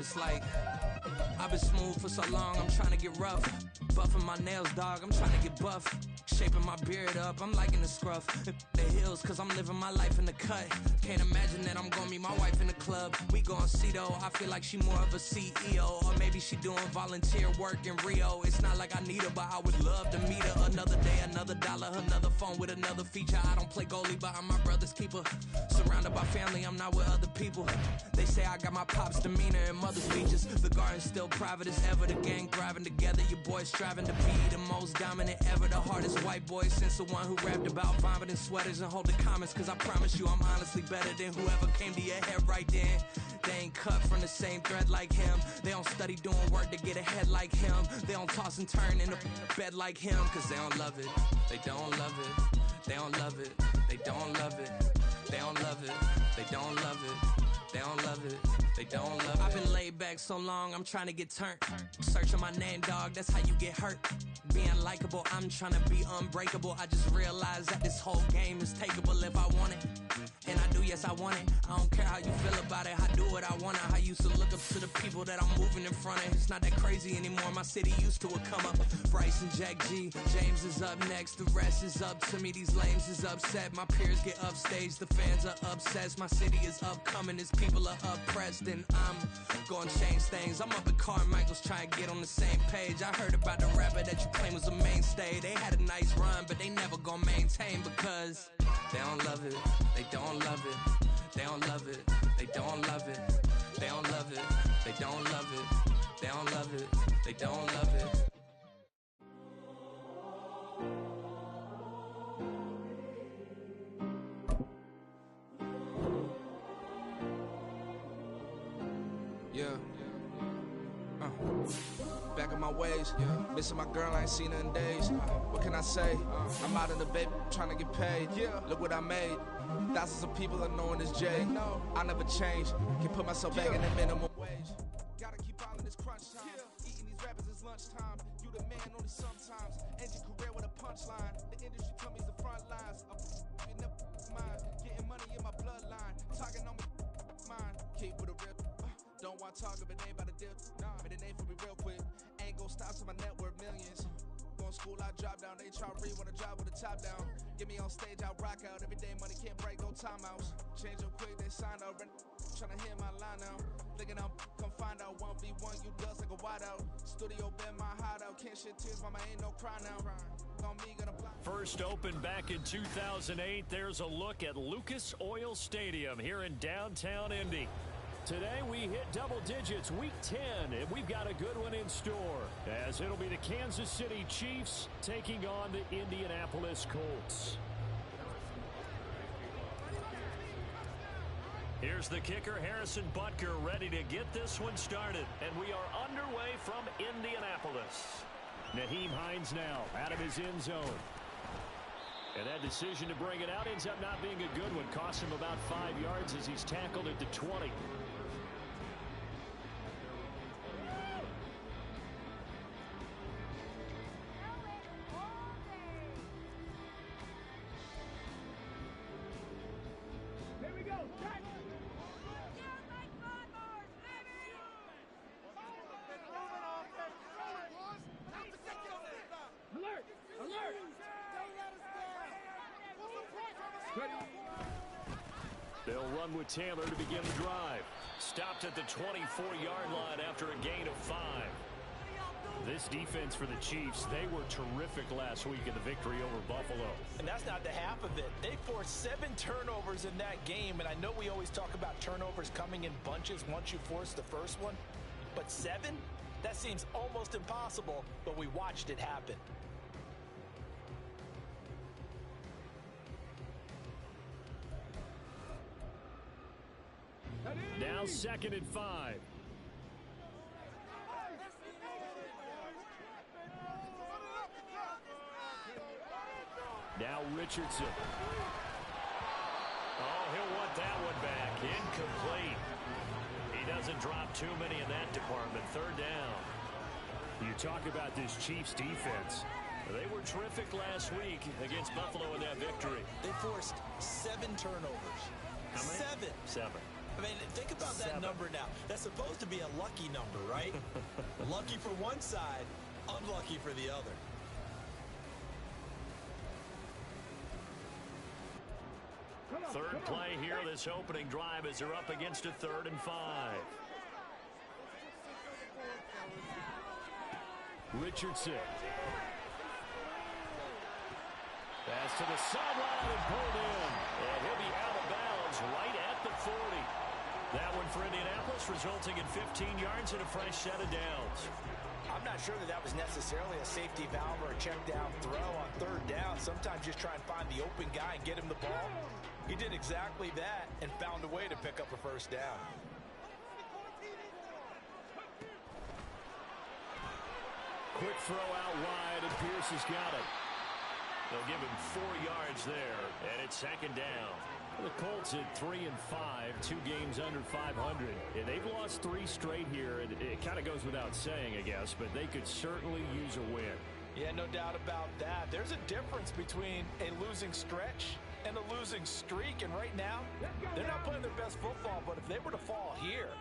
it's like I've been smooth for so long, I'm trying to get rough. Buffing my nails, dog, I'm trying to get buff. Shaping my beard up, I'm liking the scruff. The hills, cause I'm living my life in the cut. Can't imagine that I'm gonna meet my wife in the club. We gon' see though, I feel like she more of a CEO. Or maybe she doing volunteer work in Rio. It's not like I need her, but I would love to meet her. Another day, another dollar, another phone with another feature. I don't play goalie, but I'm my brother's keeper. Surrounded by family, I'm not with other people. They say I got my pop's demeanor and mother's features. The garden's still private as ever, the gang thriving together. Your boys striving to be the most dominant ever. The hardest white boy since the one who rapped about vomiting sweaters and holding comments. Cause I promise you I'm honestly better than whoever came to your head right then. They ain't cut from the same thread like him. They don't study doing work to get ahead like him. They don't toss and turn in the bed like him. Cause they don't love it, they don't love it. They don't love it, they don't love it. They don't love it, they don't love it. They don't love it, they don't love it. I've been laid back so long, I'm trying to get turned. Searching my name, dog, that's how you get hurt. Being likable, I'm trying to be unbreakable. I just realized that this whole game is takeable if I want it. And I do, yes, I want it. I don't care how you feel about it, I do what I want. I used to look up to the people that I'm moving in front of. It's not that crazy anymore, my city used to it come up. Bryce and Jack G, James is up next. The rest is up to me, these lames is upset. My peers get upstage, the fans are obsessed. My city is upcoming, these people are oppressed. And I'm gonna change things. I'm up at Carmichael's trying to get on the same page. I heard about the rapper that you claim was a mainstay. They had a nice run, but they never gonna maintain because they don't love it, they don't love it, they don't love it, they don't love it, they don't love it, they don't love it, they don't love it, they don't love it. Yeah. Back on my ways, missing my girl, I ain't seen her in days. What can I say? I'm out in the baby, trying to get paid. Look what I made. Thousands of people are knowing this Jay. I never change. Can put myself back in the minimum wage. Gotta keep all in this crunch time. Eating these rappers is lunchtime. You the man only sometimes. End your career with a punchline. The industry tell me it's the front lines. You never mind. Getting money in my bloodline. Talking on me, mine. Keep with a real. Don't want to talk if it ain't about a deal. But it ain't for me real quick. Ain't gon' stop till my net worth millions. Going school, I drop down. They try to read when I drive with the top down. Get me on stage, I rock out. Every day money can't break, no timeouts. Change up quick, they sign up. Tryna hear my line now. Thinking I'm come find out 1v1, you dust like a wideout. Studio been my hideout. Can't shed tears, mama ain't no cry now. On me, gonna block. First opened back in 2008. There's a look at Lucas Oil Stadium here in downtown Indy. Today we hit double digits, week 10, and we've got a good one in store, as it'll be the Kansas City Chiefs taking on the Indianapolis Colts. Here's the kicker, Harrison Butker, ready to get this one started, and we are underway from Indianapolis. Nyheim Hines now out of his end zone. And that decision to bring it out ends up not being a good one. Cost him about 5 yards as he's tackled at the 20. They'll run with Taylor to begin the drive. Stopped at the 24-yard line after a gain of 5. This defense for the Chiefs, they were terrific last week in the victory over Buffalo. And that's not the half of it. They forced 7 turnovers in that game, and I know we always talk about turnovers coming in bunches once you force the first one. But 7? That seems almost impossible, but we watched it happen. Now 2nd and 5. Now Richardson. Oh, he'll want that one back. Incomplete. He doesn't drop too many in that department. 3rd down. You talk about this Chiefs defense. They were terrific last week against Buffalo in that victory. They forced 7 turnovers. How many? 7. 7. I mean, think about that number now. That's supposed to be a lucky number, right? Lucky for one side, unlucky for the other. Third play here, this opening drive, as they're up against a 3rd and 5. Richardson. Pass to the sideline and pulled in. And he'll be out of bounds right at the 40. That one for Indianapolis, resulting in 15 yards and a fresh set of downs. I'm not sure that was necessarily a safety valve or a check down throw on 3rd down. Sometimes just try and find the open guy and get him the ball. He did exactly that and found a way to pick up a 1st down. Quick throw out wide, and Pierce has got it. They'll give him 4 yards there, and it's 2nd down. The Colts at 3 and 5, 2 games under 500. And they've lost 3 straight here, and it kind of goes without saying, I guess, but they could certainly use a win. Yeah, no doubt about that. There's a difference between a losing stretch and a losing streak, and right now, they're not playing their best football, but if they were to fall here,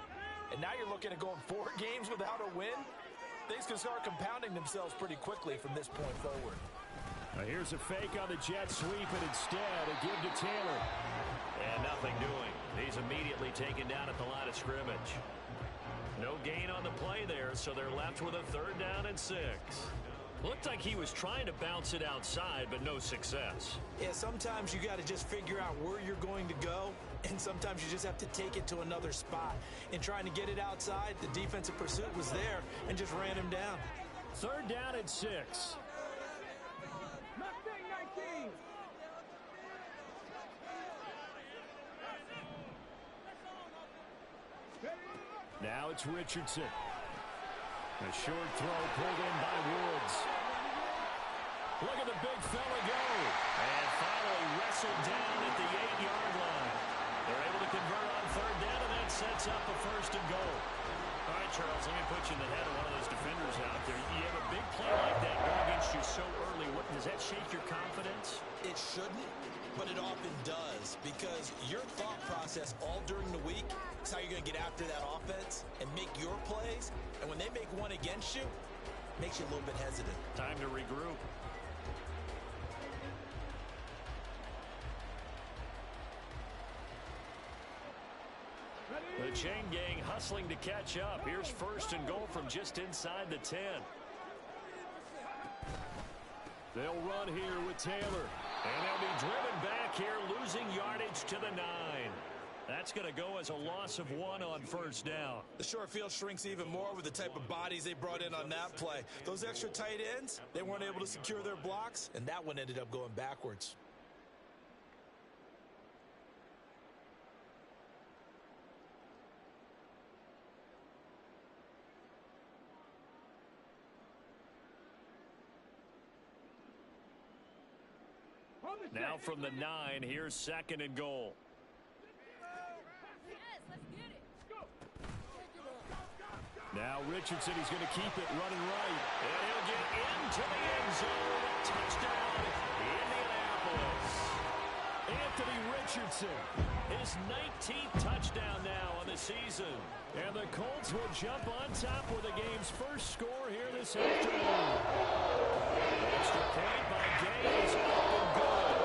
and now you're looking at going 4 games without a win, things can start compounding themselves pretty quickly from this point forward. Now here's a fake on the jet sweep, and instead a give to Taylor. And nothing doing. He's immediately taken down at the line of scrimmage. No gain on the play there, so they're left with a 3rd down and 6. Looked like he was trying to bounce it outside, but no success. Yeah, sometimes you got to just figure out where you're going to go, and sometimes you just have to take it to another spot. In trying to get it outside, the defensive pursuit was there and just ran him down. 3rd down and 6. Now it's Richardson. A short throw pulled in by Woods. Look at the big fella go. And finally wrestled down at the 8-yard line. They're able to convert on 3rd down, and that sets up a 1st and goal. All right, Charles, let me put you in the head of one of those defenders out there. You have a big play like that go against you so early. Does that shake your confidence? It shouldn't, but it often does, because your thought process all during the week is how you're going to get after that offense and make your plays. And when they make one against you, it makes you a little bit hesitant. Time to regroup. The chain gang hustling to catch up. Here's 1st and goal from just inside the 10. They'll run here with Taylor. And they'll be driven back here, losing yardage to the 9. That's going to go as a loss of 1 on 1st down. The short field shrinks even more with the type of bodies they brought in on that play. Those extra tight ends, they weren't able to secure their blocks, and that one ended up going backwards. Now from the 9, here's 2nd and goal. Now Richardson, he's going to keep it running right. And he'll get into the end zone. Touchdown, Indianapolis. Anthony Richardson, his 19th touchdown now on the season. And the Colts will jump on top with the game's first score here this afternoon. Extra point by Gay is up and good.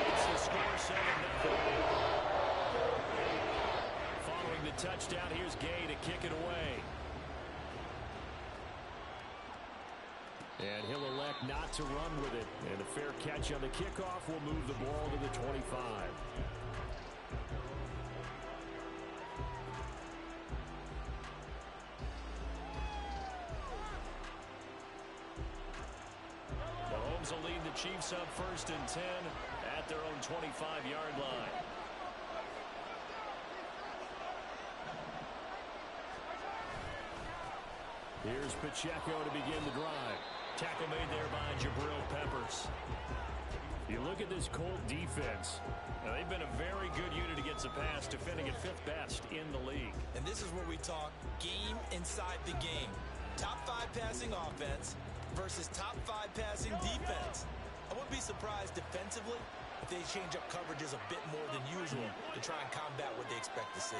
It's the score 7-0. Following the touchdown, here's Gay to kick it away. And he'll elect not to run with it. And a fair catch on the kickoff will move the ball to the 25. Mahomes will lead the Chiefs up 1st and 10 at their own 25-yard line. Here's Pacheco to begin the drive. Tackle made there by Jabril Peppers. You look at this Colt defense. Now, they've been a very good unit against the pass, defending at 5th best in the league. And this is where we talk game inside the game. Top 5 passing offense versus top 5 passing defense. I wouldn't be surprised defensively if they change up coverages a bit more than usual to try and combat what they expect to see.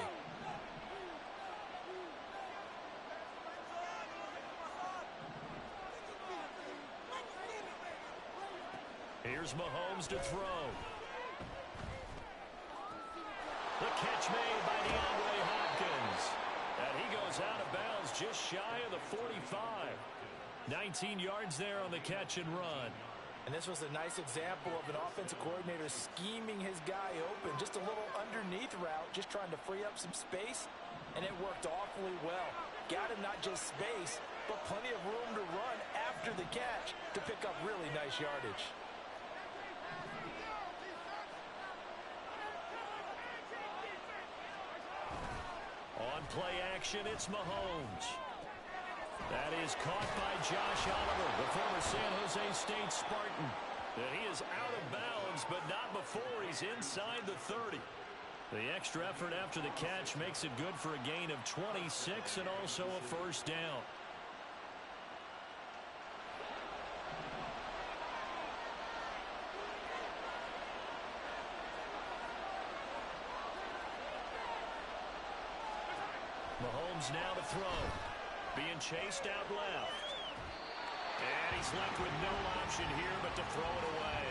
Here's Mahomes to throw. The catch made by DeAndre Hopkins. And he goes out of bounds just shy of the 45. 19 yards there on the catch and run. And this was a nice example of an offensive coordinator scheming his guy open. Just a little underneath route, just trying to free up some space. And it worked awfully well. Got him not just space, but plenty of room to run after the catch to pick up really nice yardage. On play action, it's Mahomes. That is caught by Josh Oliver, the former San Jose State Spartan. And he is out of bounds, but not before he's inside the 30. The extra effort after the catch makes it good for a gain of 26 and also a first down. Mahomes now to throw. Being chased out left. And he's left with no option here but to throw it away.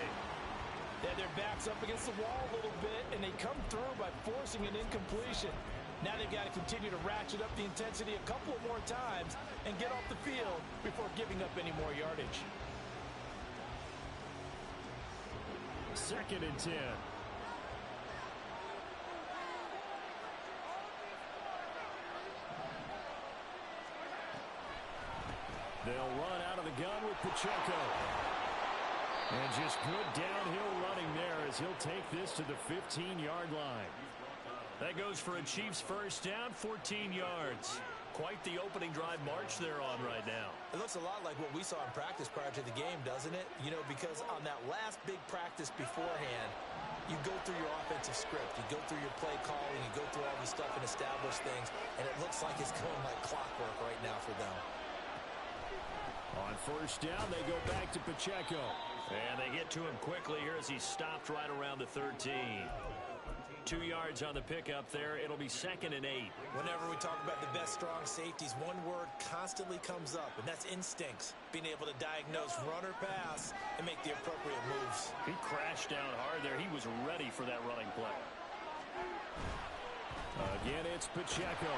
Yeah, their back's up against the wall a little bit, and they come through by forcing an incompletion. Now they've got to continue to ratchet up the intensity a couple of more times and get off the field before giving up any more yardage. 2nd and 10. They'll run out of the gun with Pacheco. And just good downhill running there as he'll take this to the 15-yard line. That goes for a Chiefs first down, 14 yards. Quite the opening drive march they're on right now. It looks a lot like what we saw in practice prior to the game, doesn't it? You know, because on that last big practice beforehand, you go through your offensive script, you go through your play calling, you go through all the stuff and establish things, and it looks like it's going like clockwork right now for them. On first down, they go back to Pacheco. And they get to him quickly here as he's stopped right around the 13. 2 yards on the pickup there. It'll be 2nd and 8. Whenever we talk about the best strong safeties, one word constantly comes up, and that's instincts. Being able to diagnose run or pass and make the appropriate moves. He crashed down hard there. He was ready for that running play. Again, it's Pacheco.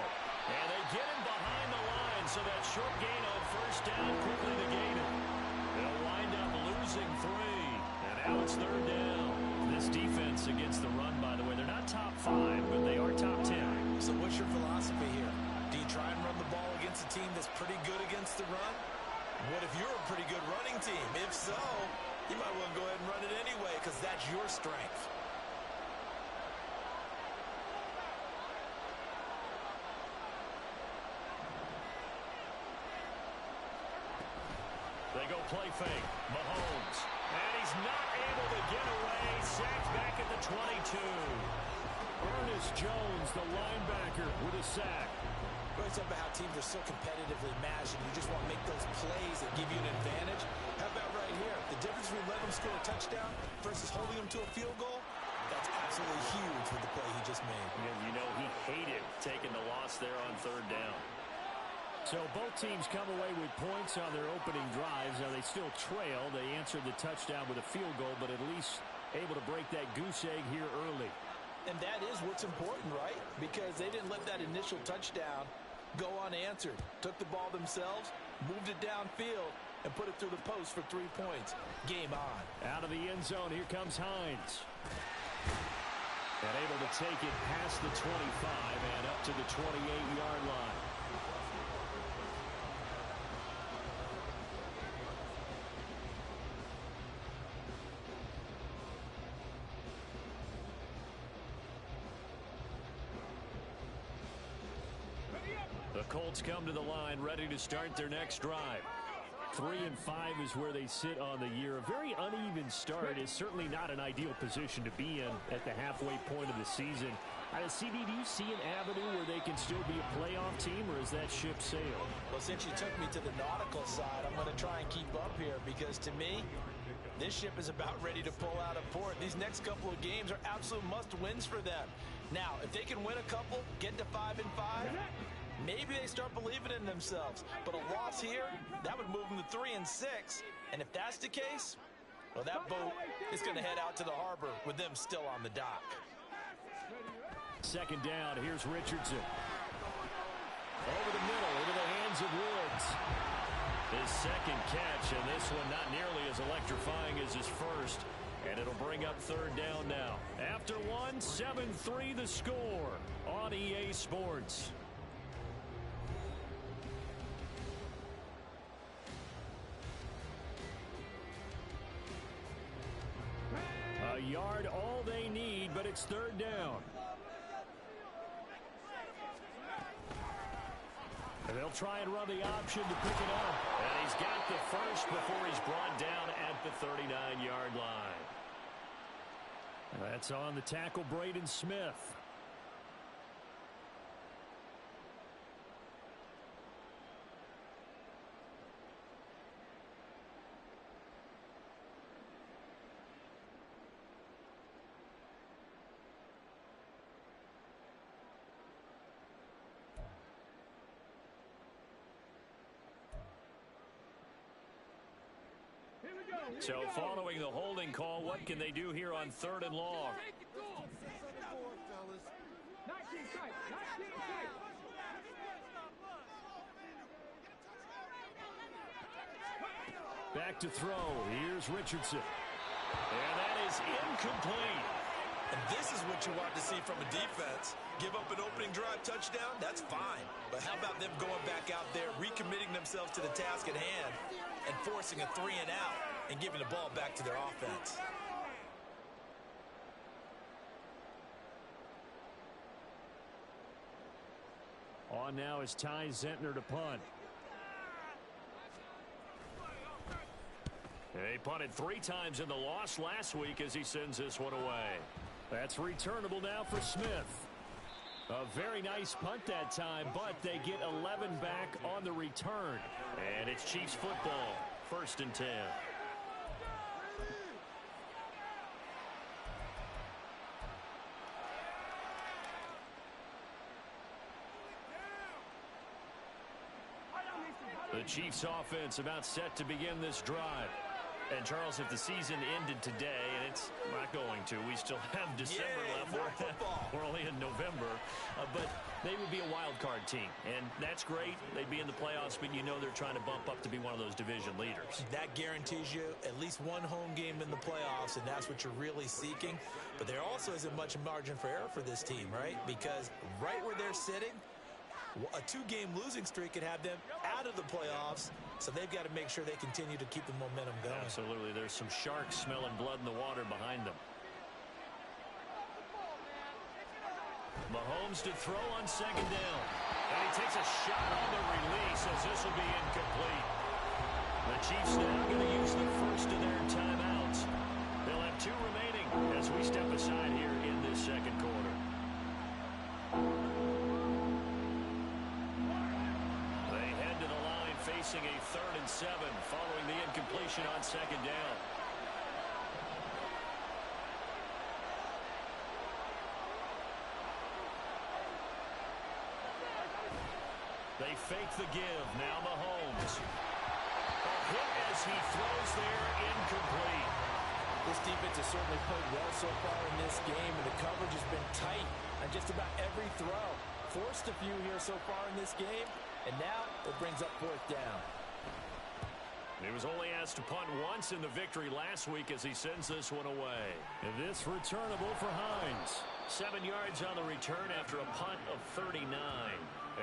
And they get him behind the line, so that short gain on first down quickly negated. They'll wind up losing 3. And now it's 3rd down. This defense against the run, by the way, they're not top 5, but they are top 10. So what's your philosophy here? Do you try and run the ball against a team that's pretty good against the run? What if you're a pretty good running team? If so, you might want to go ahead and run it anyway because that's your strength. They go play fake. Mahomes. And he's not able to get away. Sacked back at the 22. Ernest Jones, the linebacker, with a sack. We always talk about how teams are so competitively matched and you just want to make those plays that give you an advantage. How about right here? The difference between letting them score a touchdown versus holding them to a field goal? That's absolutely huge with the play he just made. And you know he hated taking the loss there on 3rd down. So both teams come away with points on their opening drives. Now they still trail. They answered the touchdown with a field goal, but at least able to break that goose egg here early. And that is what's important, right? Because they didn't let that initial touchdown go unanswered. Took the ball themselves, moved it downfield, and put it through the post for 3 points. Game on. Out of the end zone, here comes Hines. And able to take it past the 25 and up to the 28-yard line. The Colts come to the line ready to start their next drive. 3 and 5 is where they sit on the year. A very uneven start is certainly not an ideal position to be in at the halfway point of the season. CD, do you see an avenue where they can still be a playoff team, or is that ship sailed? Well, since you took me to the nautical side, I'm going to try and keep up here because to me, This ship is about ready to pull out of port. These next couple of games are absolute must-wins for them. Now, if they can win a couple, get to 5-5, maybe they start believing in themselves. But a loss here, that would move them to 3-6. And if that's the case, well, that boat is going to head out to the harbor with them still on the dock. Second down, here's Richardson. Over the middle, into the hands of Woods. His second catch, and this one not nearly as electrifying as his first. And it'll bring up third down now. After one, 7-3 the score on EA Sports. A yard all they need, but it's third down. And they'll try and run the option to pick it up. And he's got the first before he's brought down at the 39-yard line. That's on the tackle, Braden Smith. So following the holding call, what can they do here on third and long? Back to throw. Here's Richardson. And that is incomplete. And this is what you want to see from a defense. Give up an opening drive touchdown, that's fine. But how about them going back out there, recommitting themselves to the task at hand, and forcing a 3-and-out and giving the ball back to their offense? On now is Ty Zentner to punt. They punted 3 times in the loss last week as he sends this one away. That's returnable now for Smith. A very nice punt that time, but they get 11 back on the return. And it's Chiefs football, 1st and 10. The Chiefs offense about set to begin this drive. And, Charles, if the season ended today, and it's not going to, we still have December left. We're only in November. But they would be a wild card team, and that's great. They'd be in the playoffs, but you know they're trying to bump up to be one of those division leaders. That guarantees you at least one home game in the playoffs, and that's what you're really seeking. But there also isn't much margin for error for this team, right? Because right where they're sitting, a 2-game losing streak could have them out of the playoffs, so they've got to make sure they continue to keep the momentum going. Absolutely. There's some sharks smelling blood in the water behind them. Mahomes to throw on 2nd down. And he takes a shot on the release as this will be incomplete. The Chiefs now going to use the first of their timeouts. They'll have 2 remaining as we step aside here in this second quarter. Facing a 3rd and 7 following the incompletion on 2nd down. They fake the give. Now Mahomes. A hit as he throws there, incomplete. This defense has certainly played well so far in this game, and the coverage has been tight on just about every throw. Forced a few here so far in this game, and now it brings up 4th down. He was only asked to punt once in the victory last week as he sends this one away. And this returnable for Hines. 7 yards on the return after a punt of 39.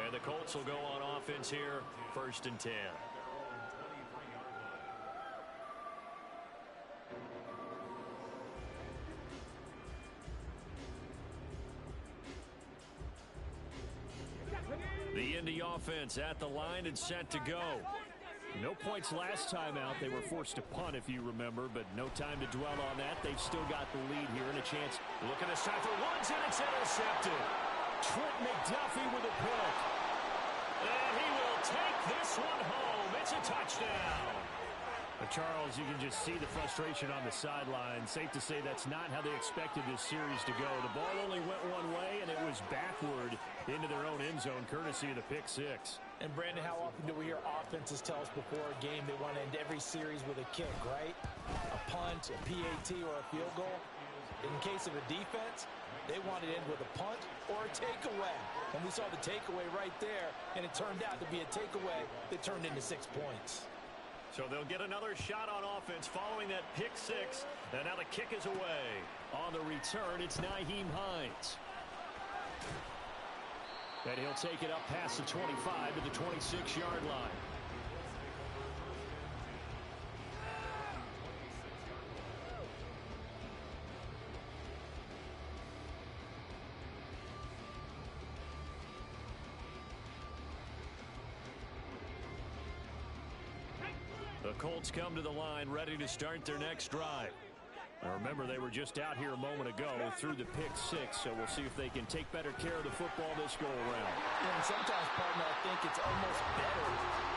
And the Colts will go on offense here, 1st and 10. The Indy offense at the line and set to go. No points last time out. They were forced to punt, if you remember, but no time to dwell on that. They've still got the lead here and a chance. Looking this time for Woods, and it's intercepted. Trent McDuffie with a pick. And he will take this one home. It's a touchdown. Charles, you can just see the frustration on the sideline. Safe to say that's not how they expected this series to go. The ball only went one way, and it was backward into their own end zone, courtesy of the pick six. And, Brandon, how often do we hear offenses tell us before a game they want to end every series with a kick, right? A punt, a PAT, or a field goal. In case of a defense, they want to end with a punt or a takeaway. And we saw the takeaway right there, and it turned out to be a takeaway that turned into 6 points. So they'll get another shot on offense following that pick six. And now the kick is away. On the return, it's Nyheim Hines. And he'll take it up past the 25 to the 26-yard line. The Colts come to the line ready to start their next drive. Now remember, they were just out here a moment ago through the pick six, so we'll see if they can take better care of the football this go-around. Yeah, and sometimes, partner, I think it's almost better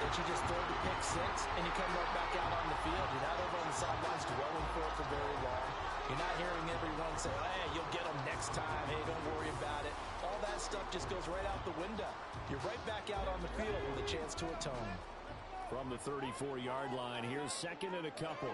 that you just throw the pick six and you come right back out on the field. You're not over on the sidelines dwelling for it for very long. You're not hearing everyone say, hey, you'll get them next time. Hey, don't worry about it. All that stuff just goes right out the window. You're right back out on the field with a chance to atone. From the 34-yard line, here's second and a couple.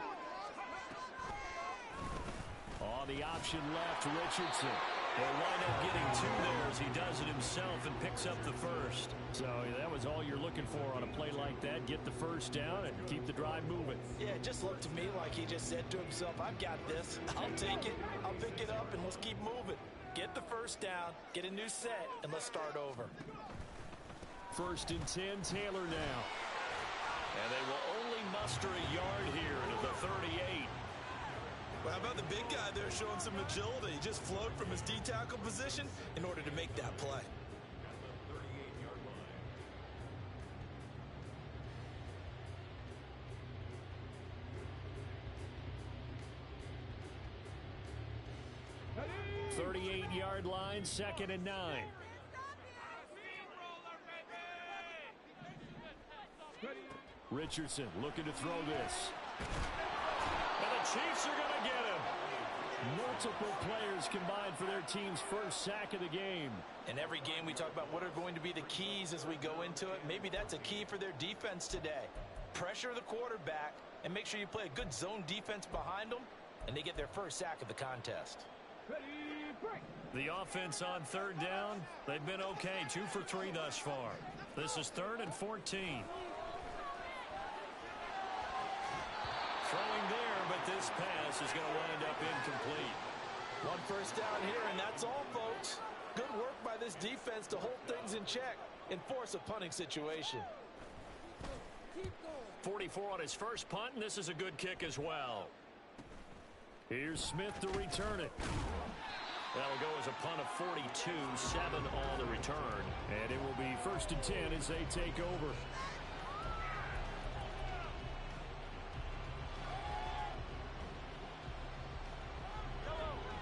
On the option left, Richardson. He'll wind up getting two there as he does it himself and picks up the first. So that was all you're looking for on a play like that. Get the first down and keep the drive moving. Yeah, it just looked to me like he just said to himself, I've got this. I'll take it. I'll pick it up, and let's keep moving. Get the first down, get a new set, and let's start over. 1st and 10, Taylor now. And they will only muster a yard here into the 38. Well, how about the big guy there showing some agility? He just flowed from his D-tackle position in order to make that play. The 38-yard line, 2nd and 9. Richardson looking to throw this. And the Chiefs are going to get him. Multiple players combined for their team's first sack of the game. In every game we talk about what are going to be the keys as we go into it. Maybe that's a key for their defense today. Pressure the quarterback and make sure you play a good zone defense behind them, and they get their first sack of the contest. The offense on 3rd down, they've been okay. 2 for 3 thus far. This is 3rd and 14. Throwing there, but this pass is going to wind up incomplete. 1 first down here, and that's all, folks. Good work by this defense to hold things in check and force a punting situation. 44 on his first punt, and this is a good kick as well. Here's Smith to return it. That'll go as a punt of 42, 7 on the return. And it will be 1st and 10 as they take over.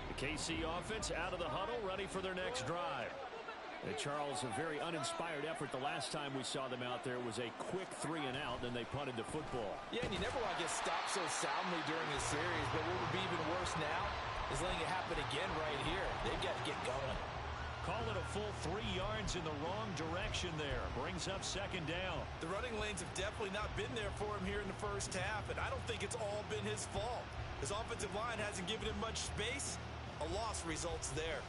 The KC offense out of the huddle, ready for their next drive. And Charles, a very uninspired effort the last time we saw them out there. It was a quick 3 and out, then they punted the football. Yeah, and you never want to get stopped so soundly during a series, but what would be even worse now is letting it happen again right here. They've got to get going. Call it a full 3 yards in the wrong direction there. Brings up 2nd down. The running lanes have definitely not been there for him here in the first half, and I don't think it's all been his fault. His offensive line hasn't given him much space. A loss results there.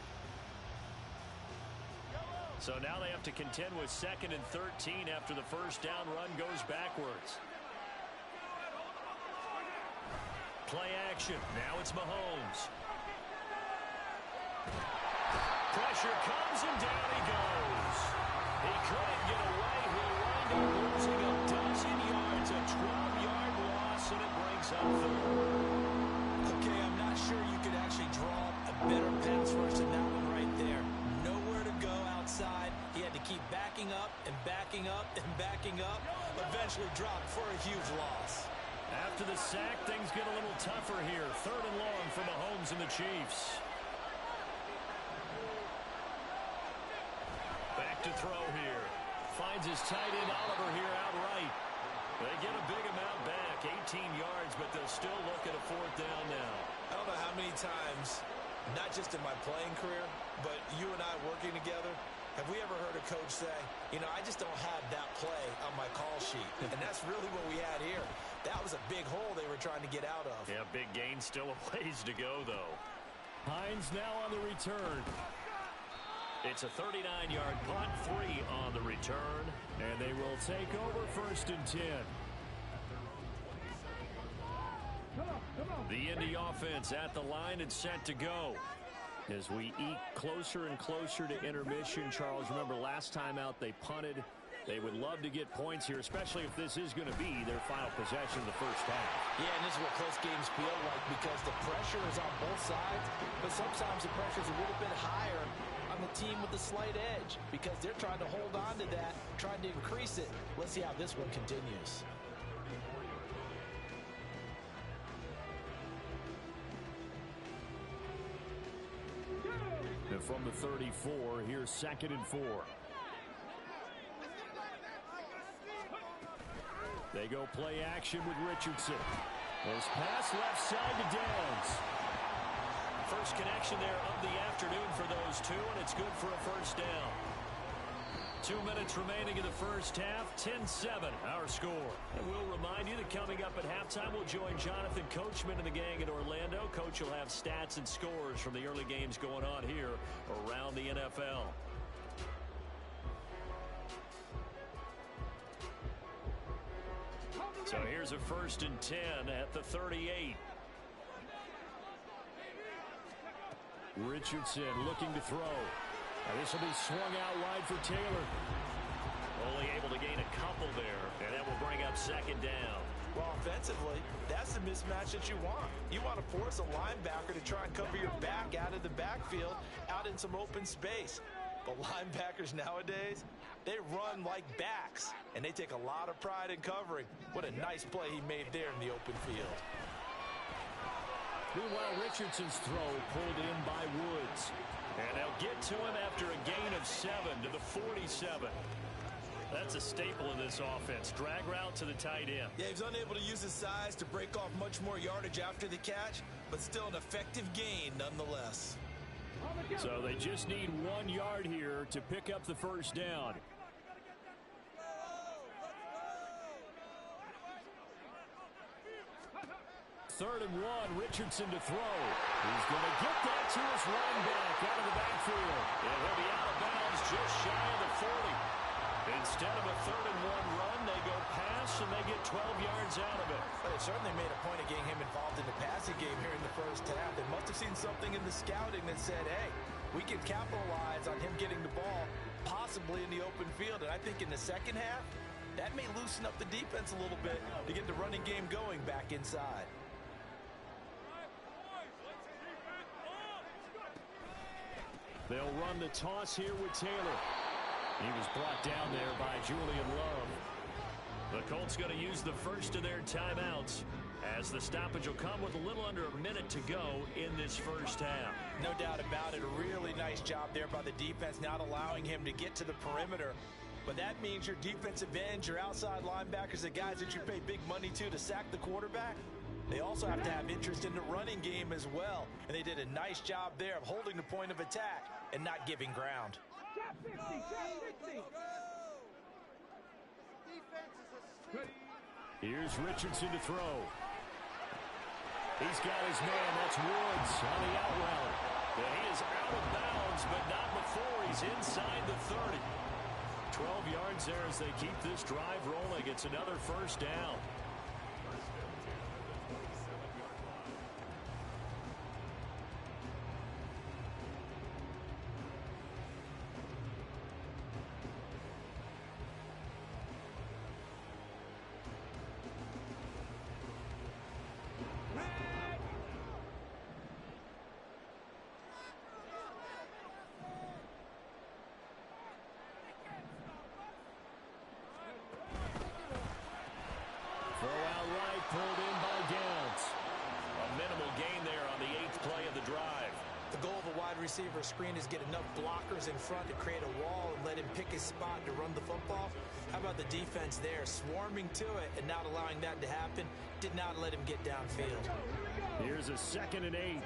So now they have to contend with 2nd and 13 after the first down run goes backwards. Play action. Now it's Mahomes. Pressure comes and down he goes. He couldn't get away. He'll wind up losing a dozen yards. A 12-yard loss, and it brings up 3rd. Okay, I'm not sure you could actually draw a better pass rush than that one right there. Nowhere to go outside. He had to keep backing up and backing up and backing up. Eventually dropped for a huge loss. After the sack, things get a little tougher here. 3rd and long for Mahomes and the Chiefs. Back to throw here. Finds his tight end Oliver here outright. They get a big amount back, 18 yards, but they'll still look at a fourth down now. I don't know how many times, not just in my playing career, but you and I working together, have we ever heard a coach say, you know, I just don't have that play on my call sheet. And that's really what we had here. That was a big hole they were trying to get out of. Yeah, big gain, still a ways to go, though. Hines now on the return. It's a 39-yard punt, 3 on the return, and they will take over 1st and 10. The Indy offense at the line and set to go. As we eke closer and closer to intermission, Charles, remember last time out they punted. They would love to get points here, especially if this is going to be their final possession of the first half. Yeah, and this is what close games feel like because the pressure is on both sides, but sometimes the pressure is a little bit higher on the team with the slight edge because they're trying to hold on to that, trying to increase it. Let's see how this one continues. And from the 34, here's 2nd and 4. They go play action with Richardson. This pass left side to Downs. First connection there of the afternoon for those two, and it's good for a first down. 2 minutes remaining in the first half, 10-7 our score. And we'll remind you that coming up at halftime, we'll join Jonathan Coachman and the gang in Orlando. Coach will have stats and scores from the early games going on here around the NFL. So here's a 1st and 10 at the 38. Richardson looking to throw. Now this will be swung out wide for Taylor. Only able to gain a couple there, and that will bring up 2nd down. Well, offensively, that's the mismatch that you want. You want to force a linebacker to try and cover your back out of the backfield, out in some open space. But linebackers nowadays, they run like backs, and they take a lot of pride in covering. What a nice play he made there in the open field. Meanwhile, Richardson's throw pulled in by Woods. And they'll get to him after a gain of 7 to the 47. That's a staple in this offense. Drag route to the tight end. Yeah, he's unable to use his size to break off much more yardage after the catch, but still an effective gain nonetheless. So they just need 1 yard here to pick up the first down. Third and 1, Richardson to throw. He's going to get that to his running back out of the backfield. And he'll be out of bounds just shy of the 40. Instead of a 3rd and 1 run, they go pass and they get 12 yards out of it. But they certainly made a point of getting him involved in the passing game here in the first half. They must have seen something in the scouting that said, hey, we can capitalize on him getting the ball, possibly in the open field. And I think in the second half, that may loosen up the defense a little bit to get the running game going back inside. They'll run the toss here with Taylor. He was brought down there by Julian Love. The Colts going to use the first of their timeouts as the stoppage will come with a little under a minute to go in this first half. No doubt about it. A really nice job there by the defense, not allowing him to get to the perimeter. But that means your defensive ends, your outside linebackers, the guys that you pay big money to sack the quarterback, they also have to have interest in the running game as well. And they did a nice job there of holding the point of attack and not giving ground. Here's Richardson to throw. He's got his man. That's Woods on the out route. And he is out of bounds, but not before he's inside the 30. 12 yards there as they keep this drive rolling. It's another first down. Pulled in by Downs. A minimal gain there on the 8th play of the drive. The goal of a wide receiver screen is get enough blockers in front to create a wall and let him pick his spot to run the football. How about the defense there, swarming to it and not allowing that to happen? Did not let him get downfield. Here's a 2nd and 8.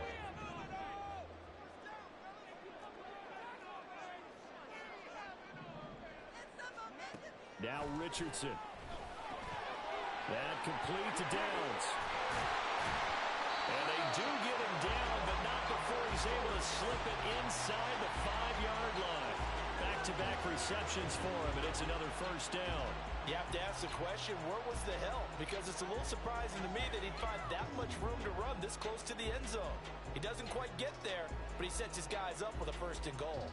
Now Richardson. That complete to Downs. And they do get him down, but not before he's able to slip it inside the 5-yard line. Back-to-back receptions for him, and it's another first down. You have to ask the question, where was the help? Because it's a little surprising to me that he'd find that much room to run this close to the end zone. He doesn't quite get there, but he sets his guys up with a 1st and goal.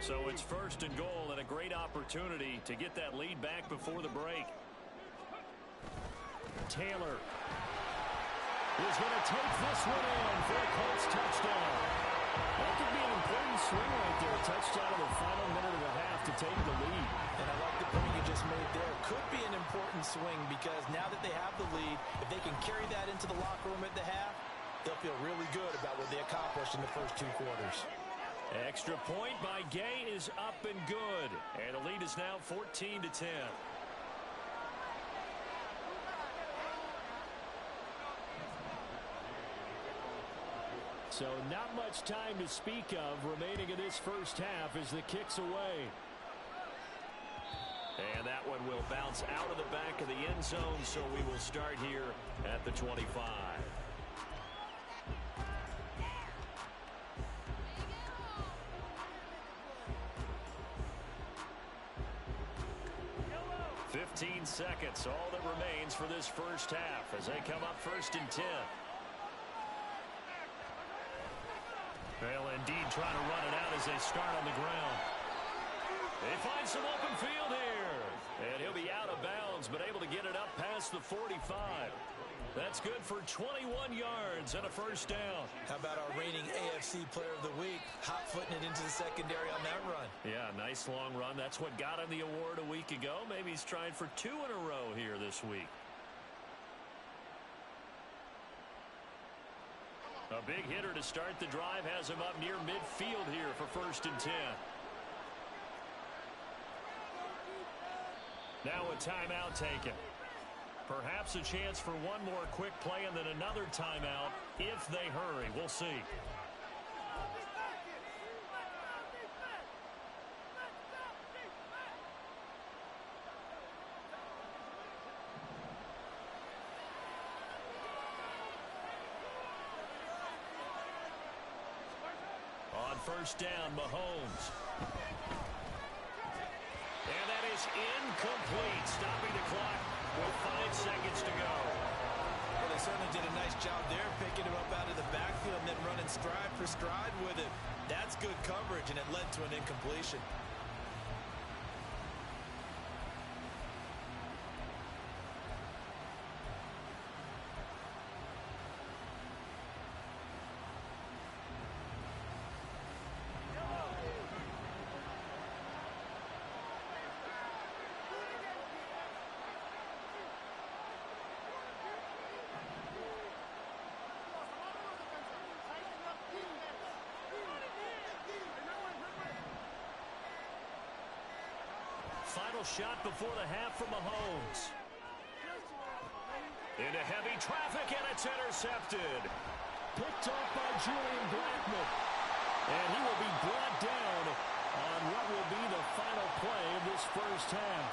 So it's 1st and goal and a great opportunity to get that lead back before the break. Taylor is going to take this one in for a Colts touchdown. That could be an important swing right there. A touchdown in the final minute of the half to take the lead. And I like the point you just made there. Could be an important swing because now that they have the lead, if they can carry that into the locker room at the half, they'll feel really good about what they accomplished in the first 2 quarters. Extra point by Gay is up and good. And the lead is now 14-10. So not much time to speak of remaining in this first half as the kick's away. And that one will bounce out of the back of the end zone, so we will start here at the 25. Seconds, all that remains for this first half as they come up 1st and 10. Well, indeed, trying to run it out as they start on the ground. They find some open field here, and he'll be out of bounds, but able to get it up past the 45. That's good for 21 yards and a first down. How about our reigning AFC Player of the Week, hot-footing it into the secondary on that run? Yeah, nice long run. That's what got him the award a week ago. Maybe he's trying for 2 in a row here this week. A big hitter to start the drive has him up near midfield here for 1st and 10. Now a timeout taken. Perhaps a chance for one more quick play and then another timeout if they hurry. We'll see. On 1st down, Mahomes. And that is incomplete, stopping the clock with 5 seconds to go. Well, they certainly did a nice job there, picking him up out of the backfield and then running stride for stride with it. That's good coverage, and it led to an incompletion. Final shot before the half from Mahomes. Into heavy traffic, and it's intercepted. Picked off by Julian Blackmon. And he will be brought down on what will be the final play of this first half.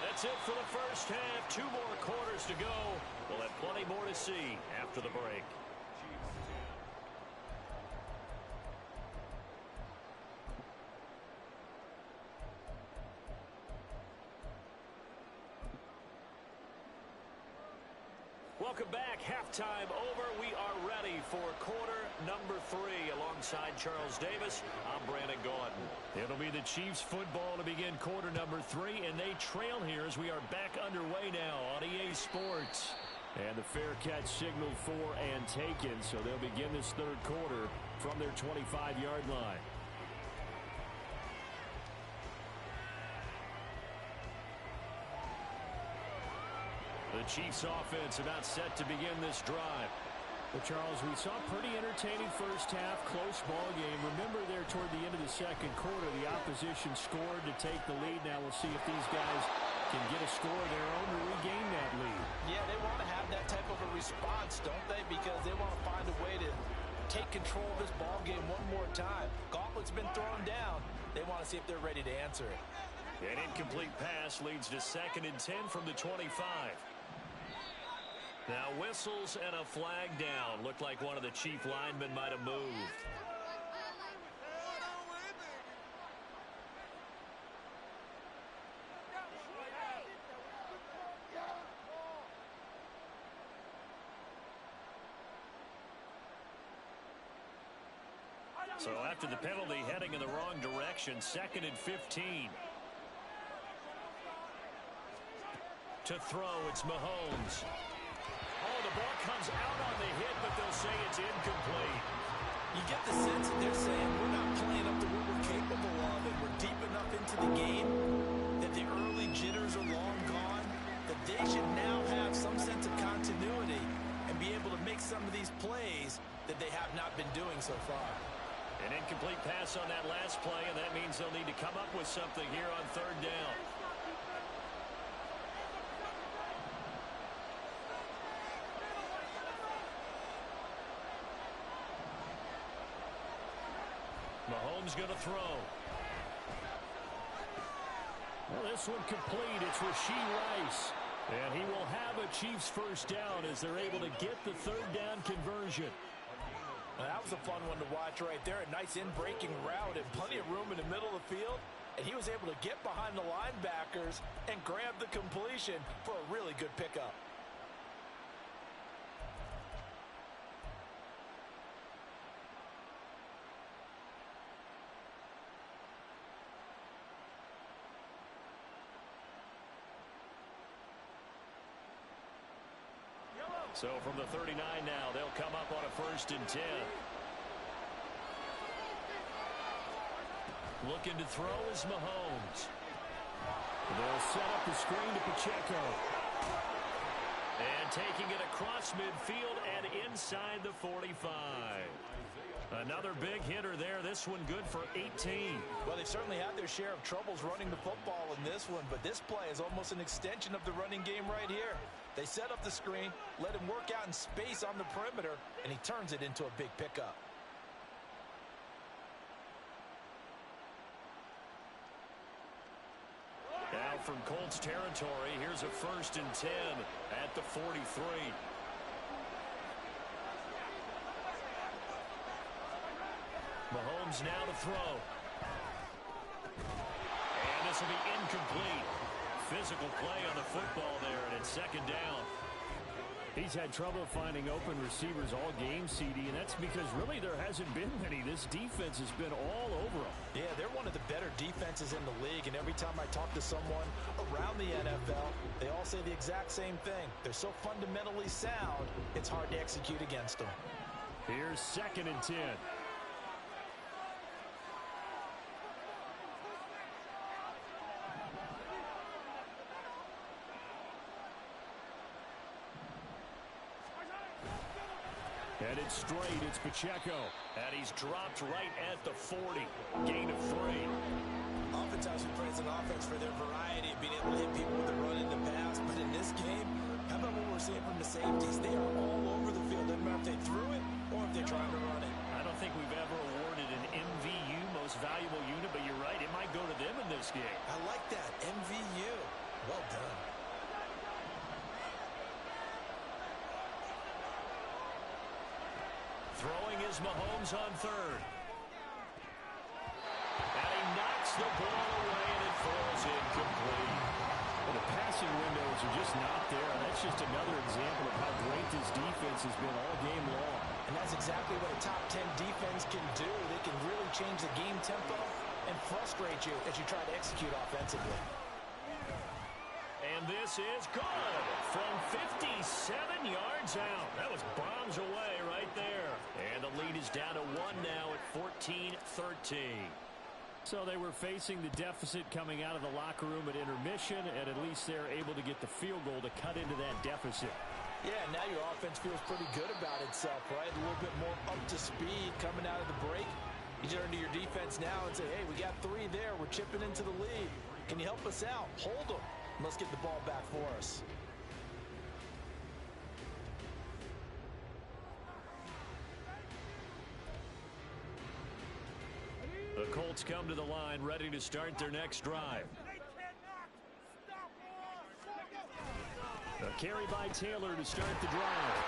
That's it for the first half. 2 more quarters to go. We'll have plenty more to see after the break. Welcome back. Halftime over. We are ready for quarter number 3. Alongside Charles Davis, I'm Brandon Gaudin. It'll be the Chiefs football to begin quarter number 3, and they trail here as we are back underway now on EA Sports. And the fair catch signaled for and taken, so they'll begin this third quarter from their 25-yard line. The Chiefs offense about set to begin this drive. Well, Charles, we saw a pretty entertaining first half, close ball game. Remember there toward the end of the second quarter, the opposition scored to take the lead. Now we'll see if these guys can get a score of their own to regain that lead. Yeah, they want to have that type of a response, don't they? Because they want to find a way to take control of this ball game one more time. Gauntlet's been thrown down. They want to see if they're ready to answer it. An incomplete pass leads to 2nd and 10 from the 25. Now whistles and a flag down. Looked like one of the chief linemen might have moved. So after the penalty, heading in the wrong direction, 2nd and 15. To throw, it's Mahomes. Oh, the ball comes out on the hit, but they'll say it's incomplete. You get the sense that they're saying we're not playing up to what we're capable of, and we're deep enough into the game that the early jitters are long gone, that they should now have some sense of continuity and be able to make some of these plays that they have not been doing so far. An incomplete pass on that last play, and that means they'll need to come up with something here on 3rd down. Mahomes going to throw. Well, this one complete. It's Rashee Rice. And he will have a Chiefs first down as they're able to get the 3rd down conversion. Well, that was a fun one to watch right there. A nice in-breaking route and plenty of room in the middle of the field. And he was able to get behind the linebackers and grab the completion for a really good pickup. So from the 39 now, they'll come up on a 1st and 10. Looking to throw is Mahomes. They'll set up the screen to Pacheco. And taking it across midfield and inside the 45. Another big hitter there. This one good for 18. Well, they certainly had their share of troubles running the football in this one, but this play is almost an extension of the running game right here. They set up the screen, let him work out in space on the perimeter, and he turns it into a big pickup. Now from Colts territory, here's a 1st and 10 at the 43. Mahomes now to throw. And this will be incomplete. Physical play on the football there, and it's 2nd down. He's had trouble finding open receivers all game, CD, and that's because really there hasn't been many. This defense has been all over them. Yeah, they're one of the better defenses in the league, and every time I talk to someone around the NFL, they all say the exact same thing. They're so fundamentally sound, it's hard to execute against them. Here's 2nd and 10. Headed straight, it's Pacheco. And he's dropped right at the 40. Gain of 3. Offense has been praised an offense for their variety of being able to hit people with a run in the pass. But in this game, how about what we're seeing from the safeties? They are all over the field. Doesn't matter if they threw it or if they're trying to run it. I don't think we've ever awarded an MVU, most valuable unit, but you're right. It might go to them in this game. I like that. MVU. Well done. Throwing is Mahomes on 3rd. And he knocks the ball away, and it falls incomplete. Well, the passing windows are just not there. That's just another example of how great this defense has been all game long. And that's exactly what a top 10 defense can do. They can really change the game tempo and frustrate you as you try to execute offensively. And this is good from 57 yards out. That was bombs away right there. And the lead is down to 1 now at 14-13. So they were facing the deficit coming out of the locker room at intermission, and at least they're able to get the field goal to cut into that deficit. Yeah, now your offense feels pretty good about itself, right? A little bit more up to speed coming out of the break. You turn to your defense now and say, hey, we got 3 there. We're chipping into the lead. Can you help us out? Hold them. Let's get the ball back for us. The Colts come to the line, ready to start their next drive. A carry by Taylor to start the drive.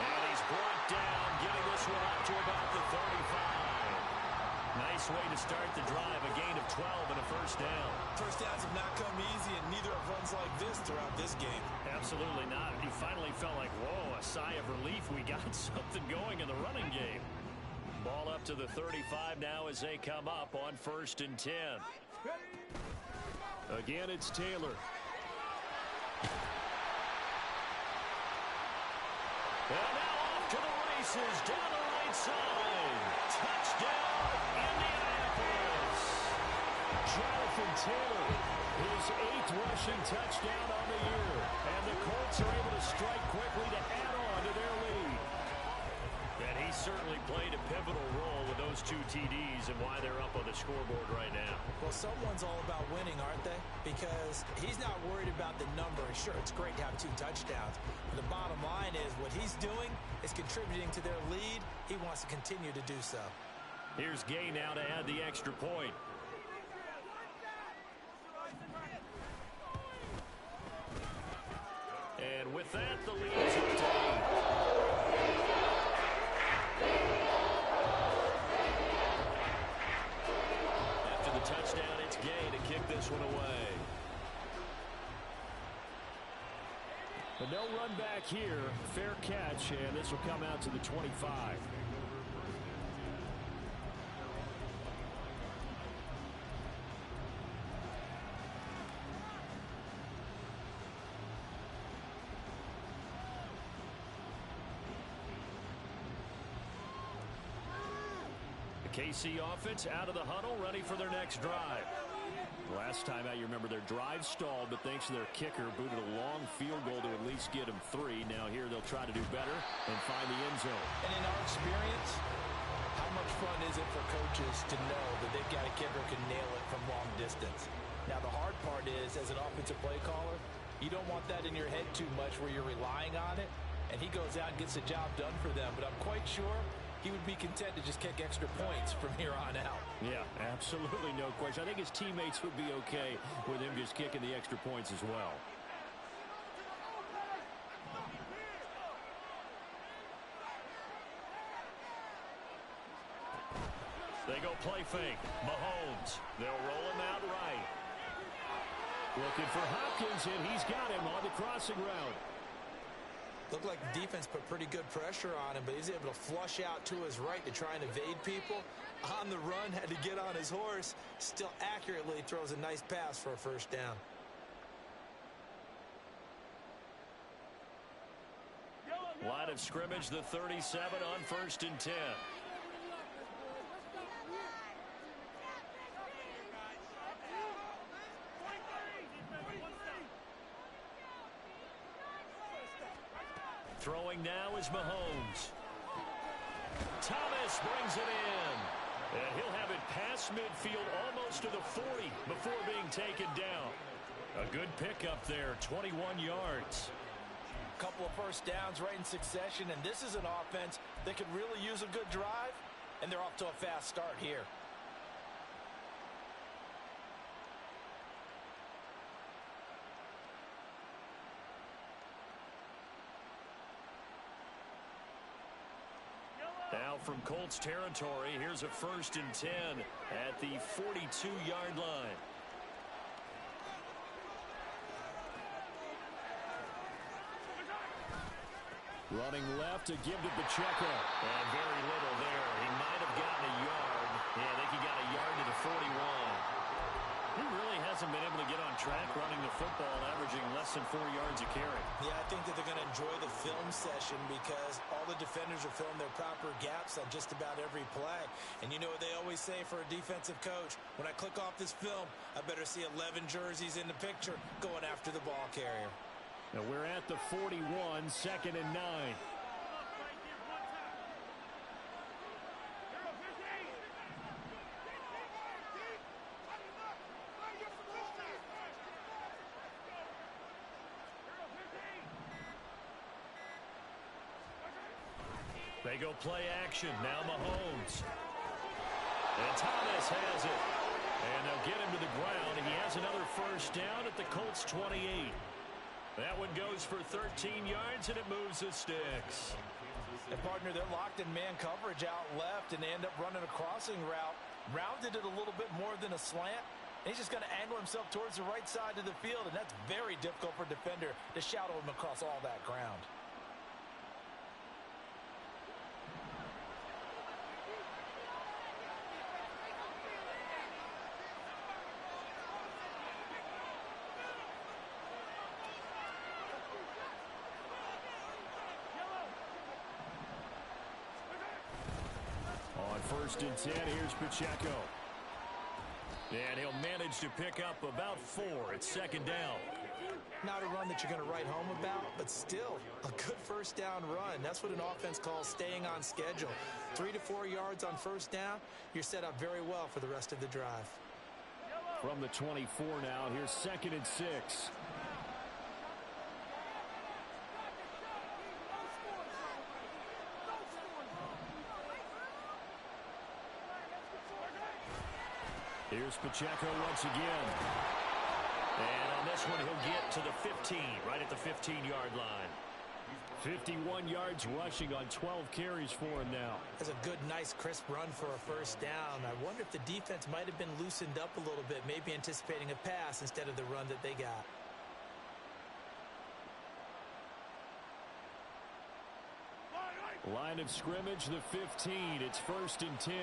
And he's brought down, getting this one up to about the 35. Nice way to start the drive, a gain of 12 and a first down. First downs have not come easy, and neither have runs like this throughout this game. Absolutely not. He finally felt like, whoa, a sigh of relief. We got something going in the running game. Ball up to the 35 now as they come up on 1st and 10. Again, it's Taylor. And now off to the races, down the right side. Touchdown, Indianapolis. Jonathan Taylor, his 8th rushing touchdown on the year. And the Colts are able to strike quickly to add on to their lead. And he certainly played a pivotal role with those 2 TDs and why they're up on the scoreboard right now. Well, someone's all about winning, aren't they? Because he's not worried about the number. Sure, it's great to have 2 touchdowns. But the bottom line is what he's doing is contributing to their lead. He wants to continue to do so. Here's Gay now to add the extra point. And with that, the lead is up to 8. Touchdown, it's Gay to kick this one away. But no run back here. Fair catch, and this will come out to the 25. KC offense out of the huddle, ready for their next drive. Last time out, you remember their drive stalled, but thanks to their kicker, booted a long field goal to at least get them 3. Now here they'll try to do better and find the end zone. And in our experience, how much fun is it for coaches to know that they've got a kicker who can nail it from long distance? Now the hard part is, as an offensive play caller, you don't want that in your head too much where you're relying on it, and he goes out and gets the job done for them. But I'm quite sure he would be content to just kick extra points from here on out. Yeah, absolutely no question. I think his teammates would be okay with him just kicking the extra points as well. They go play fake. Mahomes. They'll roll him out right. Looking for Hopkins, and he's got him on the crossing route. Looked like the defense put pretty good pressure on him, but he's able to flush out to his right to try and evade people. On the run, had to get on his horse. Still accurately throws a nice pass for a first down. Line of scrimmage, the 37 on 1st and 10. Throwing now is Mahomes. Thomas brings it in. And he'll have it past midfield almost to the 40 before being taken down. A good pickup there, 21 yards. Couple of first downs right in succession, and this is an offense that could really use a good drive, and they're off to a fast start here. Now from Colts territory, here's a 1st and 10 at the 42-yard line. Running left to give to Pacheco. And very little there. He might have gotten a yard. Yeah, I think he got a yard to the 41. He really hasn't been able to get on track running the football, averaging less than 4 yards a carry. Yeah, I think that they're going to enjoy the film session because all the defenders are filling their proper gaps on just about every play. And you know what they always say for a defensive coach? When I click off this film, I better see 11 jerseys in the picture going after the ball carrier. And we're at the 41, 2nd and 9. They go play action. Now Mahomes. And Thomas has it. And they'll get him to the ground. And he has another first down at the Colts 28. That one goes for 13 yards, and it moves the sticks. And, partner, they're locked in man coverage out left, and they end up running a crossing route. Rounded it a little bit more than a slant. And he's just going to angle himself towards the right side of the field, and that's very difficult for a defender to shadow him across all that ground. On 1st and 10, here's Pacheco. And he'll manage to pick up about 4. It's 2nd down. Not a run that you're going to write home about, but still a good first down run. That's what an offense calls staying on schedule. 3 to 4 yards on first down, you're set up very well for the rest of the drive. From the 24 now, here's 2nd and 6. Here's Pacheco once again. And on this one, he'll get to the 15, right at the 15-yard line. 51 yards rushing on 12 carries for him now. That's a good, nice, crisp run for a first down. I wonder if the defense might have been loosened up a little bit, maybe anticipating a pass instead of the run that they got. Line of scrimmage, the 15. It's 1st and 10.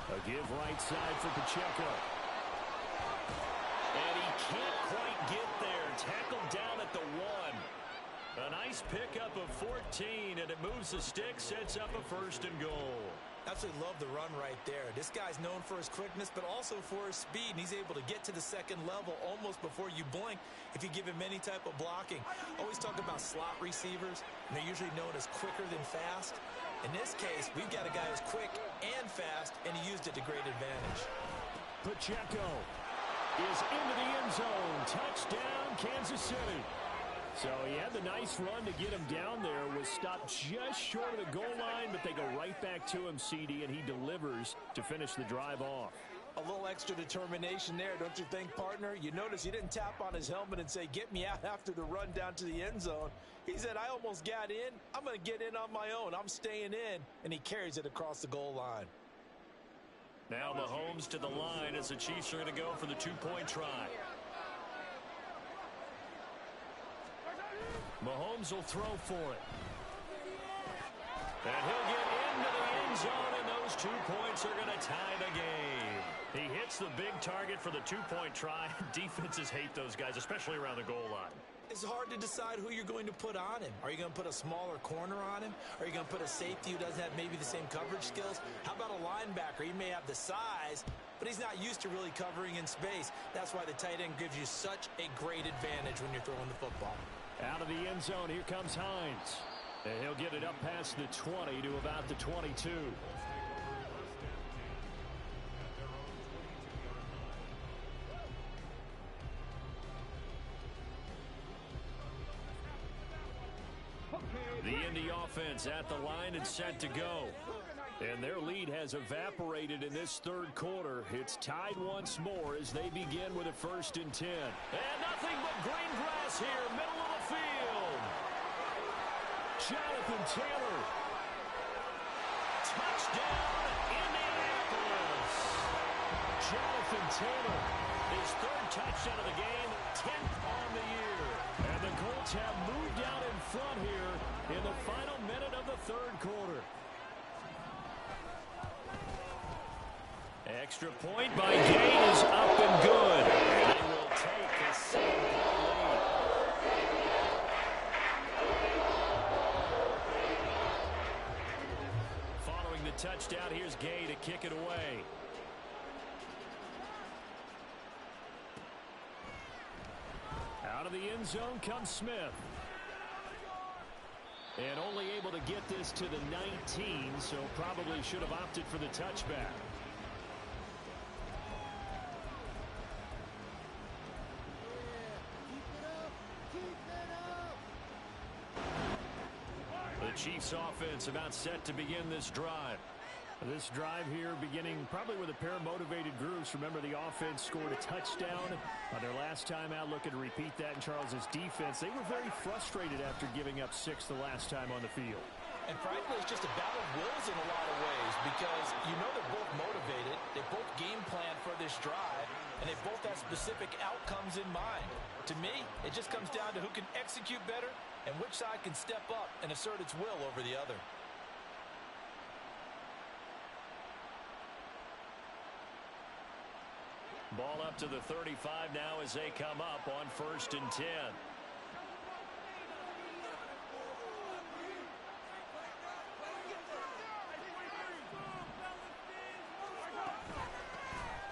A give right side for Pacheco. And he can't quite get there. Tackled down at the 1. A nice pickup of 14, and it moves the stick, sets up a 1st and goal. Absolutely love the run right there. This guy's known for his quickness, but also for his speed, and he's able to get to the 2nd level almost before you blink if you give him any type of blocking. Always talk about slot receivers, and they're usually known as quicker than fast. In this case, we've got a guy who's quick and fast, and he used it to great advantage. Pacheco is into the end zone. Touchdown, Kansas City. So he had the nice run to get him down there, was stopped just short of the goal line, but they go right back to him, CD, and he delivers to finish the drive off. A little extra determination there, don't you think, partner? You notice he didn't tap on his helmet and say, get me out after the run down to the end zone. He said, I almost got in. I'm going to get in on my own. I'm staying in. And he carries it across the goal line. Now Mahomes to the line as the Chiefs are going to go for the 2-point try. Mahomes will throw for it. And he'll get into the end zone, and those 2 points are going to tie the game. He hits the big target for the 2-point try. Defenses hate those guys, especially around the goal line. It's hard to decide who you're going to put on him. Are you going to put a smaller corner on him? Are you going to put a safety who doesn't have maybe the same coverage skills? How about a linebacker? He may have the size, but he's not used to really covering in space. That's why the tight end gives you such a great advantage when you're throwing the football. Out of the end zone, here comes Hines. And he'll get it up past the 20 to about the 22. The Indy offense at the line and set to go. And their lead has evaporated in this 3rd quarter. It's tied once more as they begin with a 1st and 10. And nothing but green grass here, middle of the field. Jonathan Taylor. Touchdown, Indianapolis. Jonathan Taylor, his 3rd touchdown of the game, 10th on the year. And the Colts have moved out in front here in the final minute of the 3rd quarter. Extra point by Gay is up and good. And they will take a 7-point lead. Following the touchdown, here's Gay to kick it away. end zone comes Smith. And only able to get this to the 19, so probably should have opted for the touchback. The Chiefs offense about set to begin this drive. This drive here beginning probably with a pair of motivated groups. Remember, the offense scored a touchdown on their last time out. Looking to repeat that in Charles's defense. They were very frustrated after giving up 6 the last time on the field. And frankly, it's just a battle of wills in a lot of ways because you know they're both motivated. They both game plan for this drive, and they both have specific outcomes in mind. To me, it just comes down to who can execute better and which side can step up and assert its will over the other. Ball up to the 35 now as they come up on 1st and 10.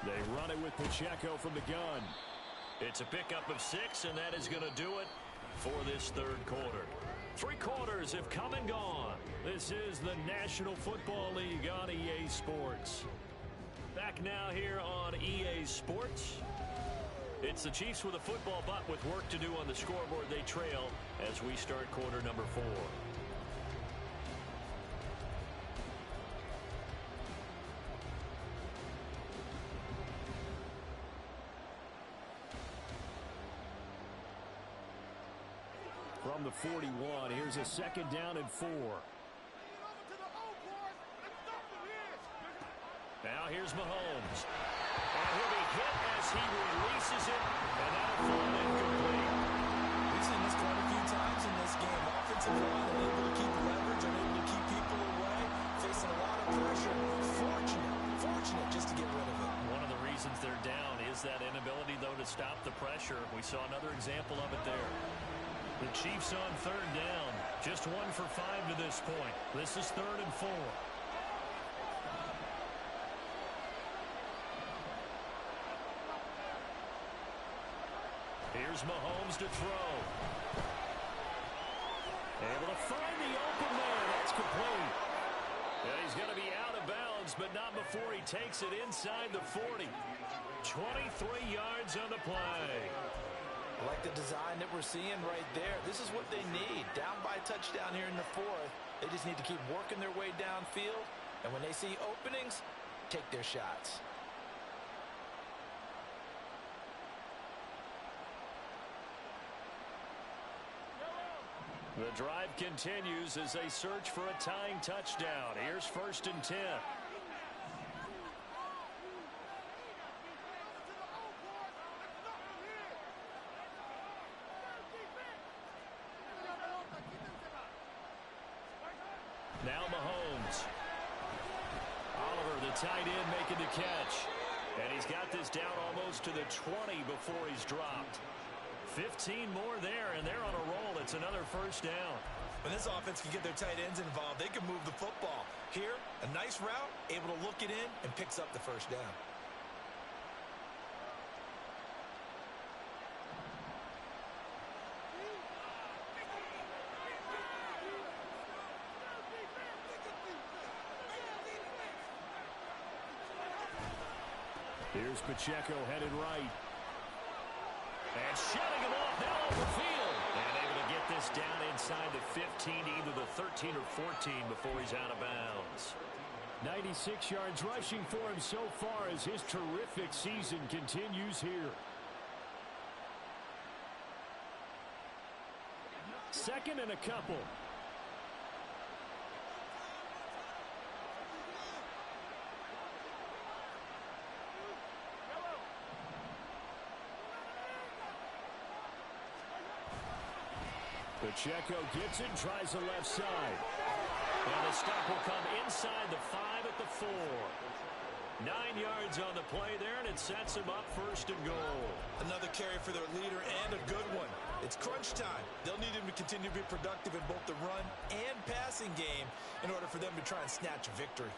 They run it with Pacheco from the gun. It's a pickup of 6, and that is going to do it for this 3rd quarter. 3 quarters have come and gone. This is the National Football League on EA Sports. Back now here on EA Sports. It's the Chiefs with a football, but with work to do on the scoreboard. They trail as we start quarter number 4. From the 41, here's a 2nd down and 4. Now here's Mahomes. And he'll be hit as he releases it, and that'll fall incomplete. We've seen this quite a few times in this game. Offensive line unable to keep leverage, unable to keep people away, facing a lot of pressure. Fortunate just to get rid of it. One of the reasons they're down is that inability, though, to stop the pressure. We saw another example of it there. The Chiefs on 3rd down. Just 1 for 5 to this point. This is 3rd and 4. Here's Mahomes to throw. Able to find the open man. That's complete. And he's going to be out of bounds, but not before he takes it inside the 40. 23 yards on the play. I like the design that we're seeing right there. This is what they need. Down by a touchdown here in the 4th. They just need to keep working their way downfield. And when they see openings, take their shots. The drive continues as they search for a tying touchdown. Here's 1st and 10. Now Mahomes. Oliver, the tight end, making the catch. And he's got this down almost to the 20 before he's dropped. 15 more there, and they're on a roll. It's another 1st down. When this offense can get their tight ends involved, they can move the football. Here, a nice route, able to look it in, and picks up the 1st down. Here's Pacheco headed right. And shutting him off now over field. And able to get this down inside the 15, either the 13 or 14 before he's out of bounds. 96 yards rushing for him so far as his terrific season continues here. 2nd and a couple. Pacheco gets it, tries the left side. And the stop will come inside the 5 at the 4. 9 yards on the play there, and it sets him up 1st and goal. Another carry for their leader and a good one. It's crunch time. They'll need him to continue to be productive in both the run and passing game in order for them to try and snatch a victory.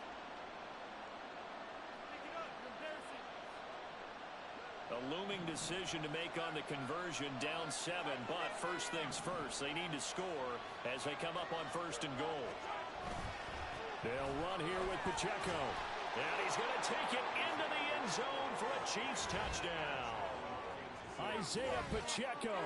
A looming swing decision to make on the conversion, down 7. But first things first, they need to score as they come up on 1st and goal. They'll run here with Pacheco. And he's going to take it into the end zone for a Chiefs touchdown. Isaiah Pacheco,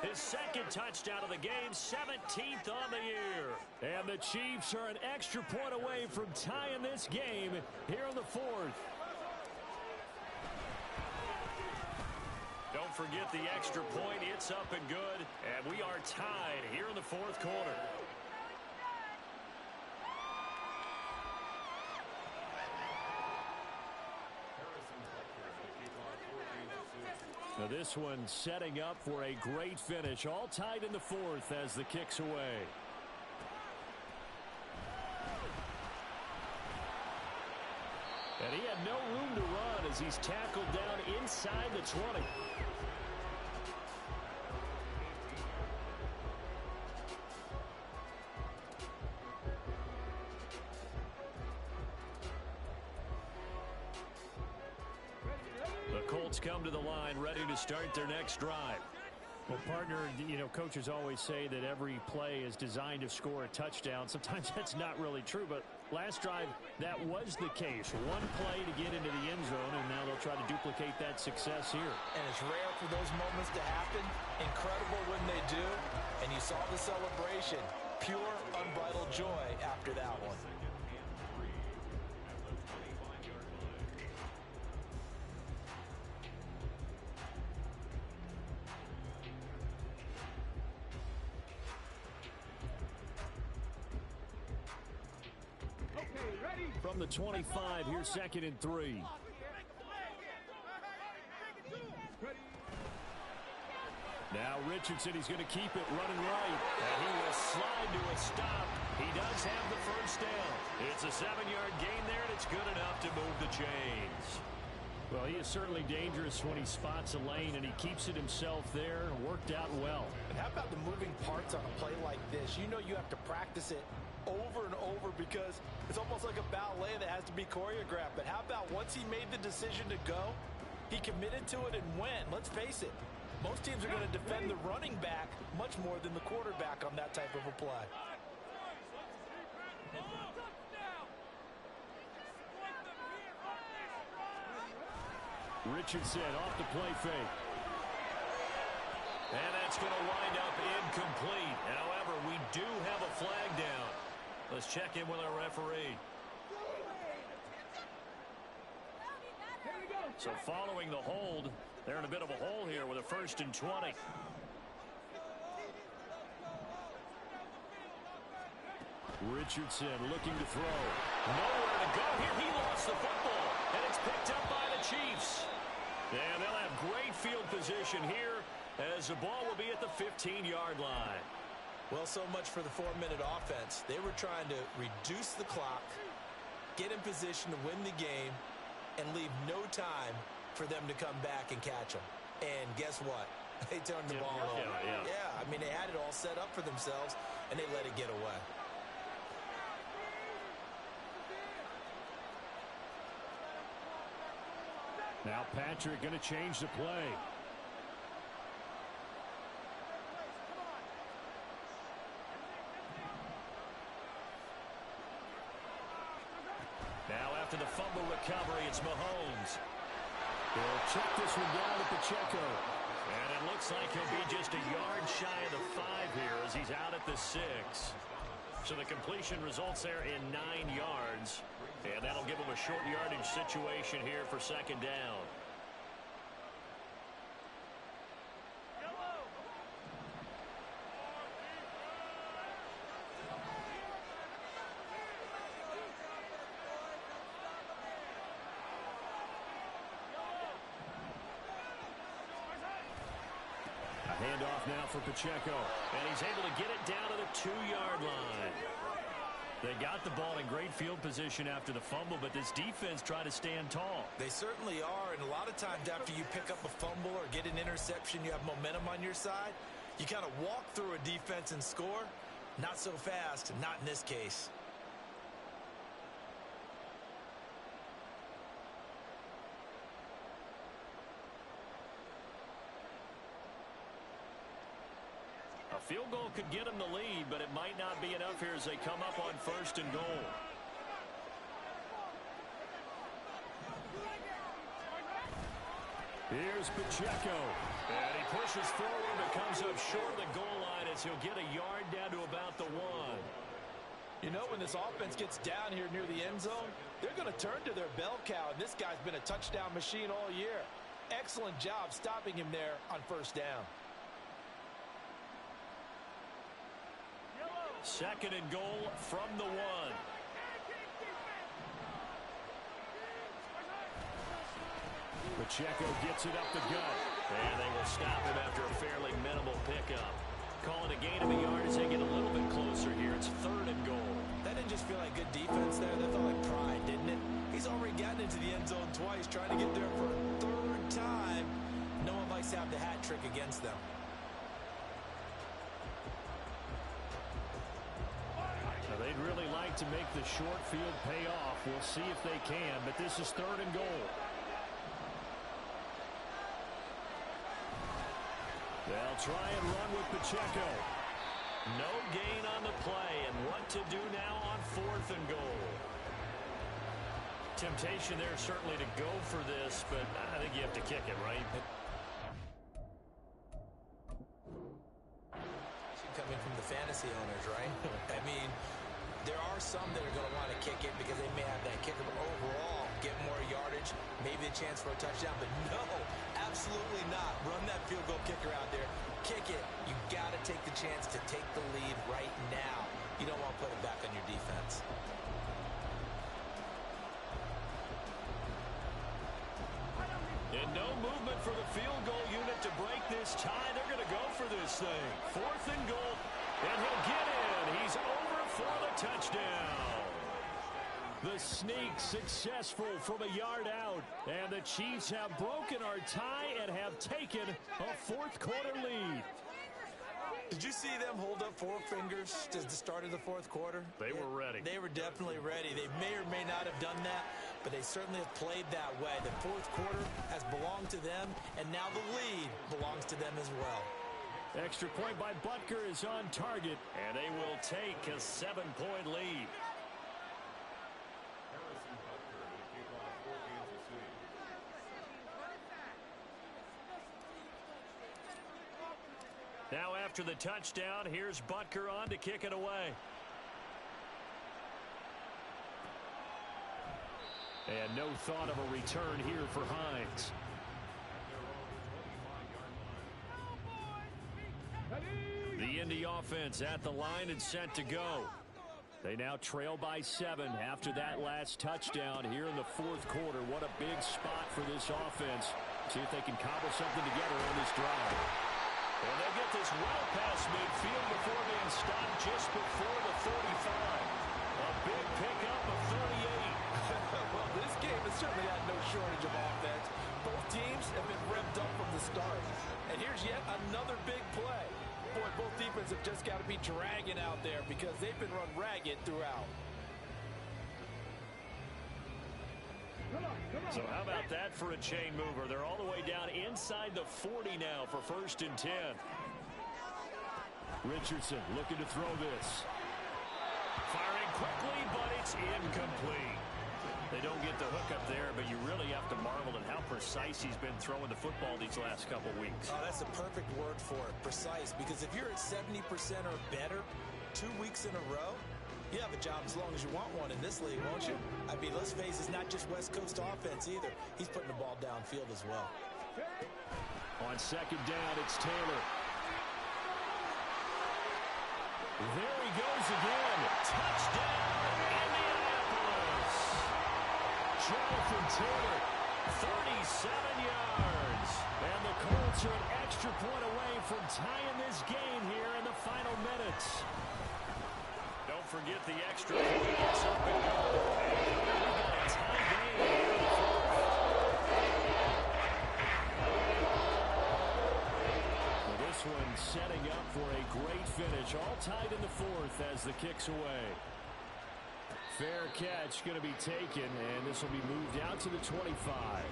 his 2nd touchdown of the game, 17th on the year. And the Chiefs are an extra point away from tying this game here in the 4th. Don't forget the extra point. It's up and good. And we are tied here in the 4th quarter. Now this one setting up for a great finish. All tied in the 4th as the kick's away. And he had no room to run as he's tackled down inside the 20. Come to the line, ready to start their next drive. Well, partner, you know, coaches always say that every play is designed to score a touchdown. Sometimes that's not really true, but last drive, that was the case. One play to get into the end zone, and now they'll try to duplicate that success here. And it's rare for those moments to happen. Incredible when they do. And you saw the celebration. Pure, unbridled joy after that one. From the 25, here's 2nd and 3. Now Richardson, he's going to keep it running right. And he will slide to a stop. He does have the first down. It's a 7-yard gain there, and it's good enough to move the chains. Well, he is certainly dangerous when he spots a lane, and he keeps it himself there. Worked out well. And how about the moving parts on a play like this? You know you have to practice it over and over because it's almost like a ballet that has to be choreographed. But how about once he made the decision to go, he committed to it and went. Let's face it, most teams are going to defend the running back much more than the quarterback on that type of a play. Richardson off the play fake. And that's going to wind up incomplete. However, we do have a flag down. Let's check in with our referee. So following the hold, they're in a bit of a hole here with a 1st and 20. Richardson looking to throw. Nowhere to go here. He lost the football. And it's picked up by the Chiefs. And they'll have great field position here as the ball will be at the 15-yard line. Well, so much for the 4-minute offense. They were trying to reduce the clock, get in position to win the game, and leave no time for them to come back and catch them. And guess what? They turned the ball over. Yeah, I mean, they had it all set up for themselves, and they let it get away. Now Patrick going to change the play. Now after the fumble recovery, it's Mahomes. He'll check this one down to Pacheco. And it looks like he'll be just a yard shy of the 5 here as he's out at the 6. So the completion results there in 9 yards. And that'll give him a short yardage situation here for 2nd down. Handoff now for Pacheco. And he's able to get it down to the 2-yard line. They got the ball in great field position after the fumble, but this defense tried to stand tall. They certainly are, and a lot of times after you pick up a fumble or get an interception, you have momentum on your side. You kind of walk through a defense and score. Not so fast, not in this case. Field goal could get them the lead, but it might not be enough here as they come up on 1st and goal. Here's Pacheco. And he pushes forward but comes up short of the goal line as he'll get a yard down to about the 1. You know, when this offense gets down here near the end zone, they're going to turn to their bell cow, and this guy's been a touchdown machine all year. Excellent job stopping him there on 1st down. 2nd and goal from the 1. Pacheco gets it up the gut. And they will stop him after a fairly minimal pickup. Calling a gain of a yard as they get a little bit closer here. It's 3rd and goal. That didn't just feel like good defense there. That felt like pride, didn't it? He's already gotten into the end zone twice, trying to get there for a 3rd time. No one likes to have the hat trick against them. Now they'd really like to make the short field pay off. We'll see if they can, but this is 3rd and goal. They'll try and run with Pacheco. No gain on the play, and what to do now on 4th and goal. Temptation there certainly to go for this, but I think you have to kick it, right? Coming from the fantasy owners, right? I mean, there are some that are going to want to kick it because they may have that kicker, but overall get more yardage, maybe a chance for a touchdown, but no, absolutely not. Run that field goal kicker out there. Kick it. You got to take the chance to take the lead right now. You don't want to put it back on your defense. And no movement for the field goal unit to break this tie. They're going to go for this thing. 4th and goal, and he'll get in. He's over for the touchdown. The sneak successful from a yard out. And the Chiefs have broken our tie and have taken a 4th quarter lead. Did you see them hold up 4 fingers to the start of the 4th quarter? They were ready. They were definitely ready. They may or may not have done that, but they certainly have played that way. The 4th quarter has belonged to them, and now the lead belongs to them as well. Extra point by Butker is on target, and they will take a 7-point lead. Now after the touchdown, here's Butker on to kick it away. And no thought of a return here for Hines. The Indy offense at the line and set to go. They now trail by 7 after that last touchdown here in the 4th quarter. What a big spot for this offense. See if they can cobble something together on this drive. And they'll get this well past midfield before being stopped just before the 35. A big pickup of 38. Well, this game has certainly had no shortage of offense. Both teams have been revved up from the start. And here's yet another big play. Boy, both defenses have just got to be dragging out there because they've been run ragged throughout. So how about that for a chain mover? They're all the way down inside the 40 now for 1st and 10. Richardson looking to throw this. Firing quickly, but it's incomplete. They don't get the hook up there, but you really have to marvel at how precise he's been throwing the football these last couple weeks. Oh, that's the perfect word for it, precise, because if you're at 70% or better 2 weeks in a row, you have a job as long as you want one in this league, won't you? I mean, let's face it, it's not just West Coast offense either. He's putting the ball downfield as well. On 2nd down, it's Taylor. There he goes again. Touchdown, Indianapolis. Jonathan Taylor, 37 yards. And the Colts are an extra point away from tying this game here in the final minutes. Don't forget the extra point. It's up and go. We've got a tie game here in the 4th. Well, this one setting up for a great finish. All tied in the 4th as the kick's away. Fair catch going to be taken, and this will be moved out to the 25.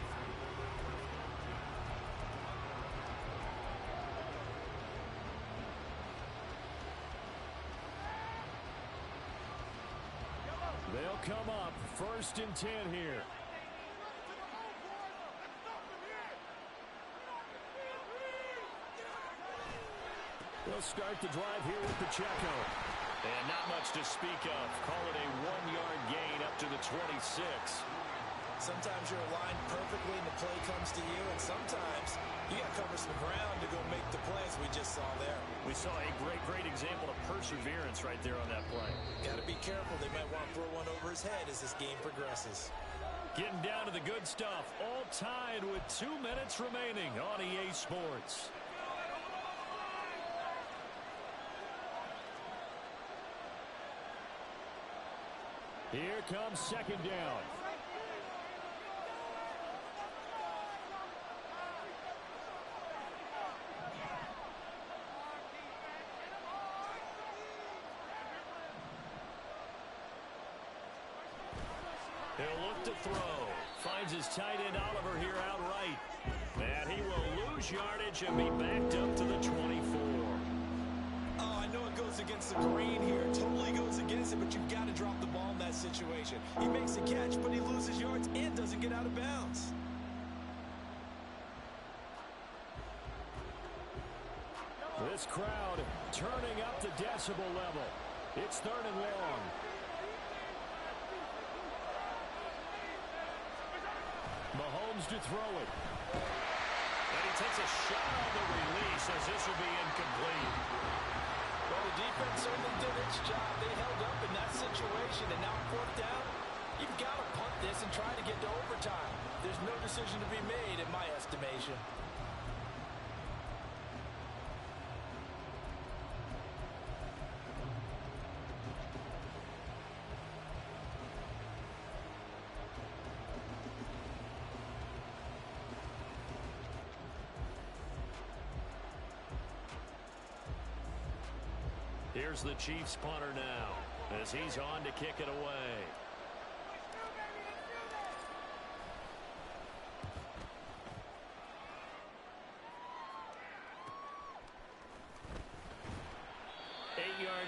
They'll come up 1st and 10 here. They'll start the drive here with Pacheco. And not much to speak of. Call it a 1-yard gain up to the 26. Sometimes you're aligned perfectly and the play comes to you, and sometimes you got to cover some ground to go make the plays we just saw there. We saw a great example of perseverance right there on that play. Got to be careful. They might want to throw one over his head as this game progresses. Getting down to the good stuff. All tied with 2 minutes remaining on EA Sports. Here comes 2nd down. He'll look to throw. Finds his tight end Oliver here outright. And he will lose yardage and be backed up to the 24. Oh, I know it goes against the grain here. It totally goes against it, but you've got to drop the ball in that situation. He makes a catch, but he loses yards and doesn't get out of bounds. This crowd turning up the decibel level. It's 3rd and long. Mahomes to throw it. And he takes a shot on the release as this will be incomplete. Well, the defense certainly did its job. They held up in that situation, and now 4th down, you've got to punt this and try to get to overtime. There's no decision to be made in my estimation. Here's the Chiefs punter now as he's on to kick it away.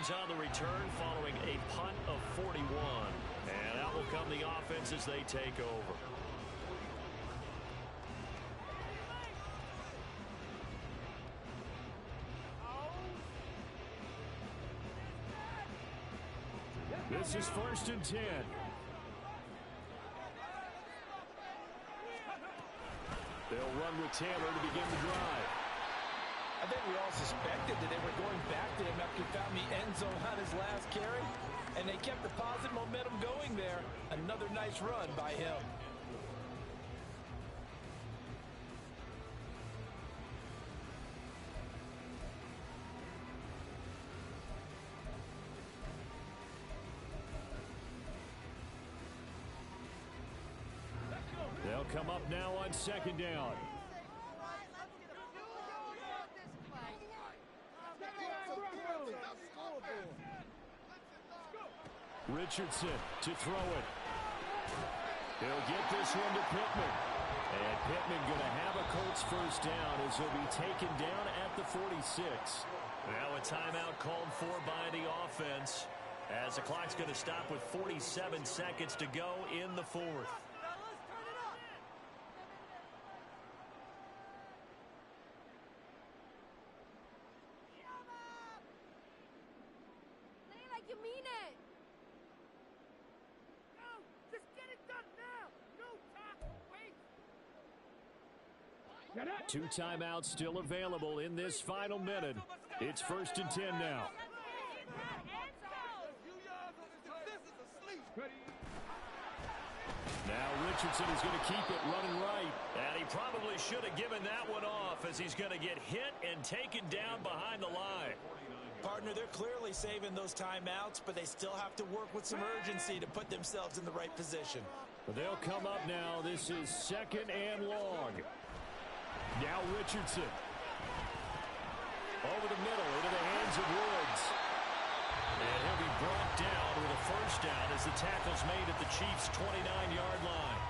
On the return following a punt of 41. And out will come the offense as they take over. This is 1st and 10. They'll run with Taylor to begin the drive. I think we all suspected that they were going back to him after he found the end zone on his last carry, and they kept the positive momentum going there. Another nice run by him. They'll come up now on 2nd down. Richardson to throw it. He'll get this one to Pittman. And Pittman going to have a Colts 1st down as he'll be taken down at the 46. Now a timeout called for by the offense as the clock's going to stop with 47 seconds to go in the 4th. Two timeouts still available in this final minute. It's 1st and 10 now. Now Richardson is going to keep it running right. And he probably should have given that one off as he's going to get hit and taken down behind the line. Partner, they're clearly saving those timeouts, but they still have to work with some urgency to put themselves in the right position. They'll come up now. This is 2nd and long. Now Richardson. Over the middle into the hands of Woods. And he'll be brought down with a 1st down as the tackle's made at the Chiefs' 29-yard line.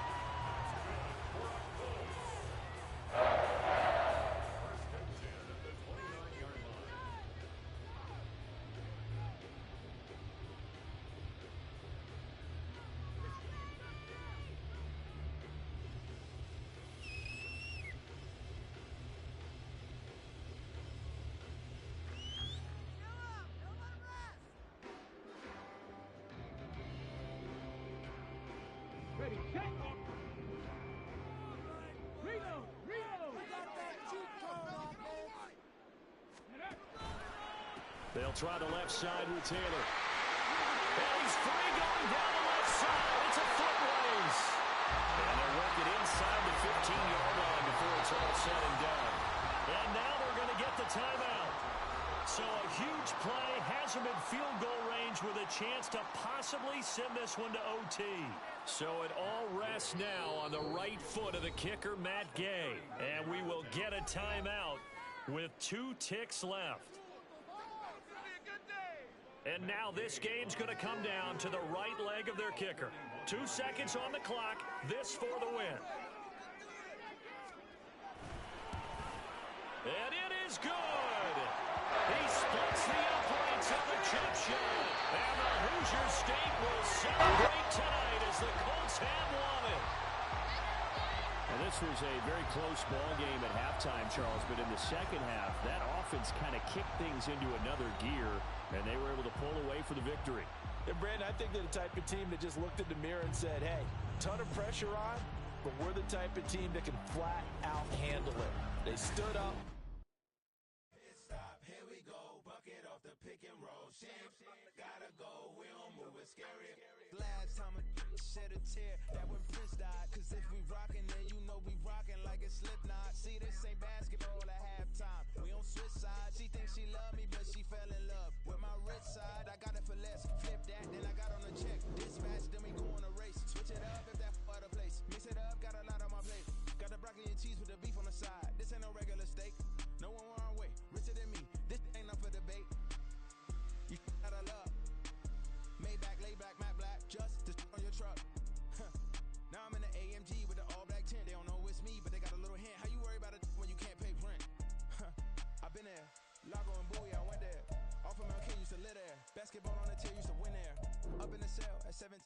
They'll try the left side with Taylor. And he's free going down the left side. It's a foot race. And they're working inside the 15-yard line before it's all said and done. And now they're going to get the timeout. So a huge play has him in field goal range with a chance to possibly send this one to OT. So it all rests now on the right foot of the kicker, Matt Gay. And we will get a timeout with 2 ticks left. And now this game's going to come down to the right leg of their kicker. 2 seconds on the clock. This for the win. And it is good. He splits the uprights on the chip shot. And the Hoosier State will celebrate tonight as the Colts have won it. And this was a very close ball game at halftime, Charles, but in the second half, that offense kind of kicked things into another gear, and they were able to pull away for the victory. And, Brandon, I think they're the type of team that just looked in the mirror and said, hey, ton of pressure on, but we're the type of team that can flat out handle it. They stood up. Stop, here we go, bucket off the pick and roll. Sham, gotta go, we don't move it, scary. Last time I shed a tear, that when Prince died. Cause if we rockin', then you know we rockin' like a Slipknot. See, this ain't basketball at halftime. We on switch sides. She thinks she love me, but she fell in love with my rich side. I got it for less. Flip that, then I got on a check. Dispatch, then we go on a race. Switch it up if that other place. Mix it up, got a lot on my plate. Got the broccoli and cheese with the beef on the side. This ain't no regular steak. No one wrong way. Richer than me. This ain't up for debate. You out of love. Maybach, lay back, matte black. Just to on your truck. Now I'm in the AMG with the all black tint. They don't know it's me, but they got a little hint. How you worry about it when you can't pay rent? I've been there. Lago and Bowie, I went there. Off of Mount K, used to live there. Basketball on the tier, used to win there. Up in the cell at 17.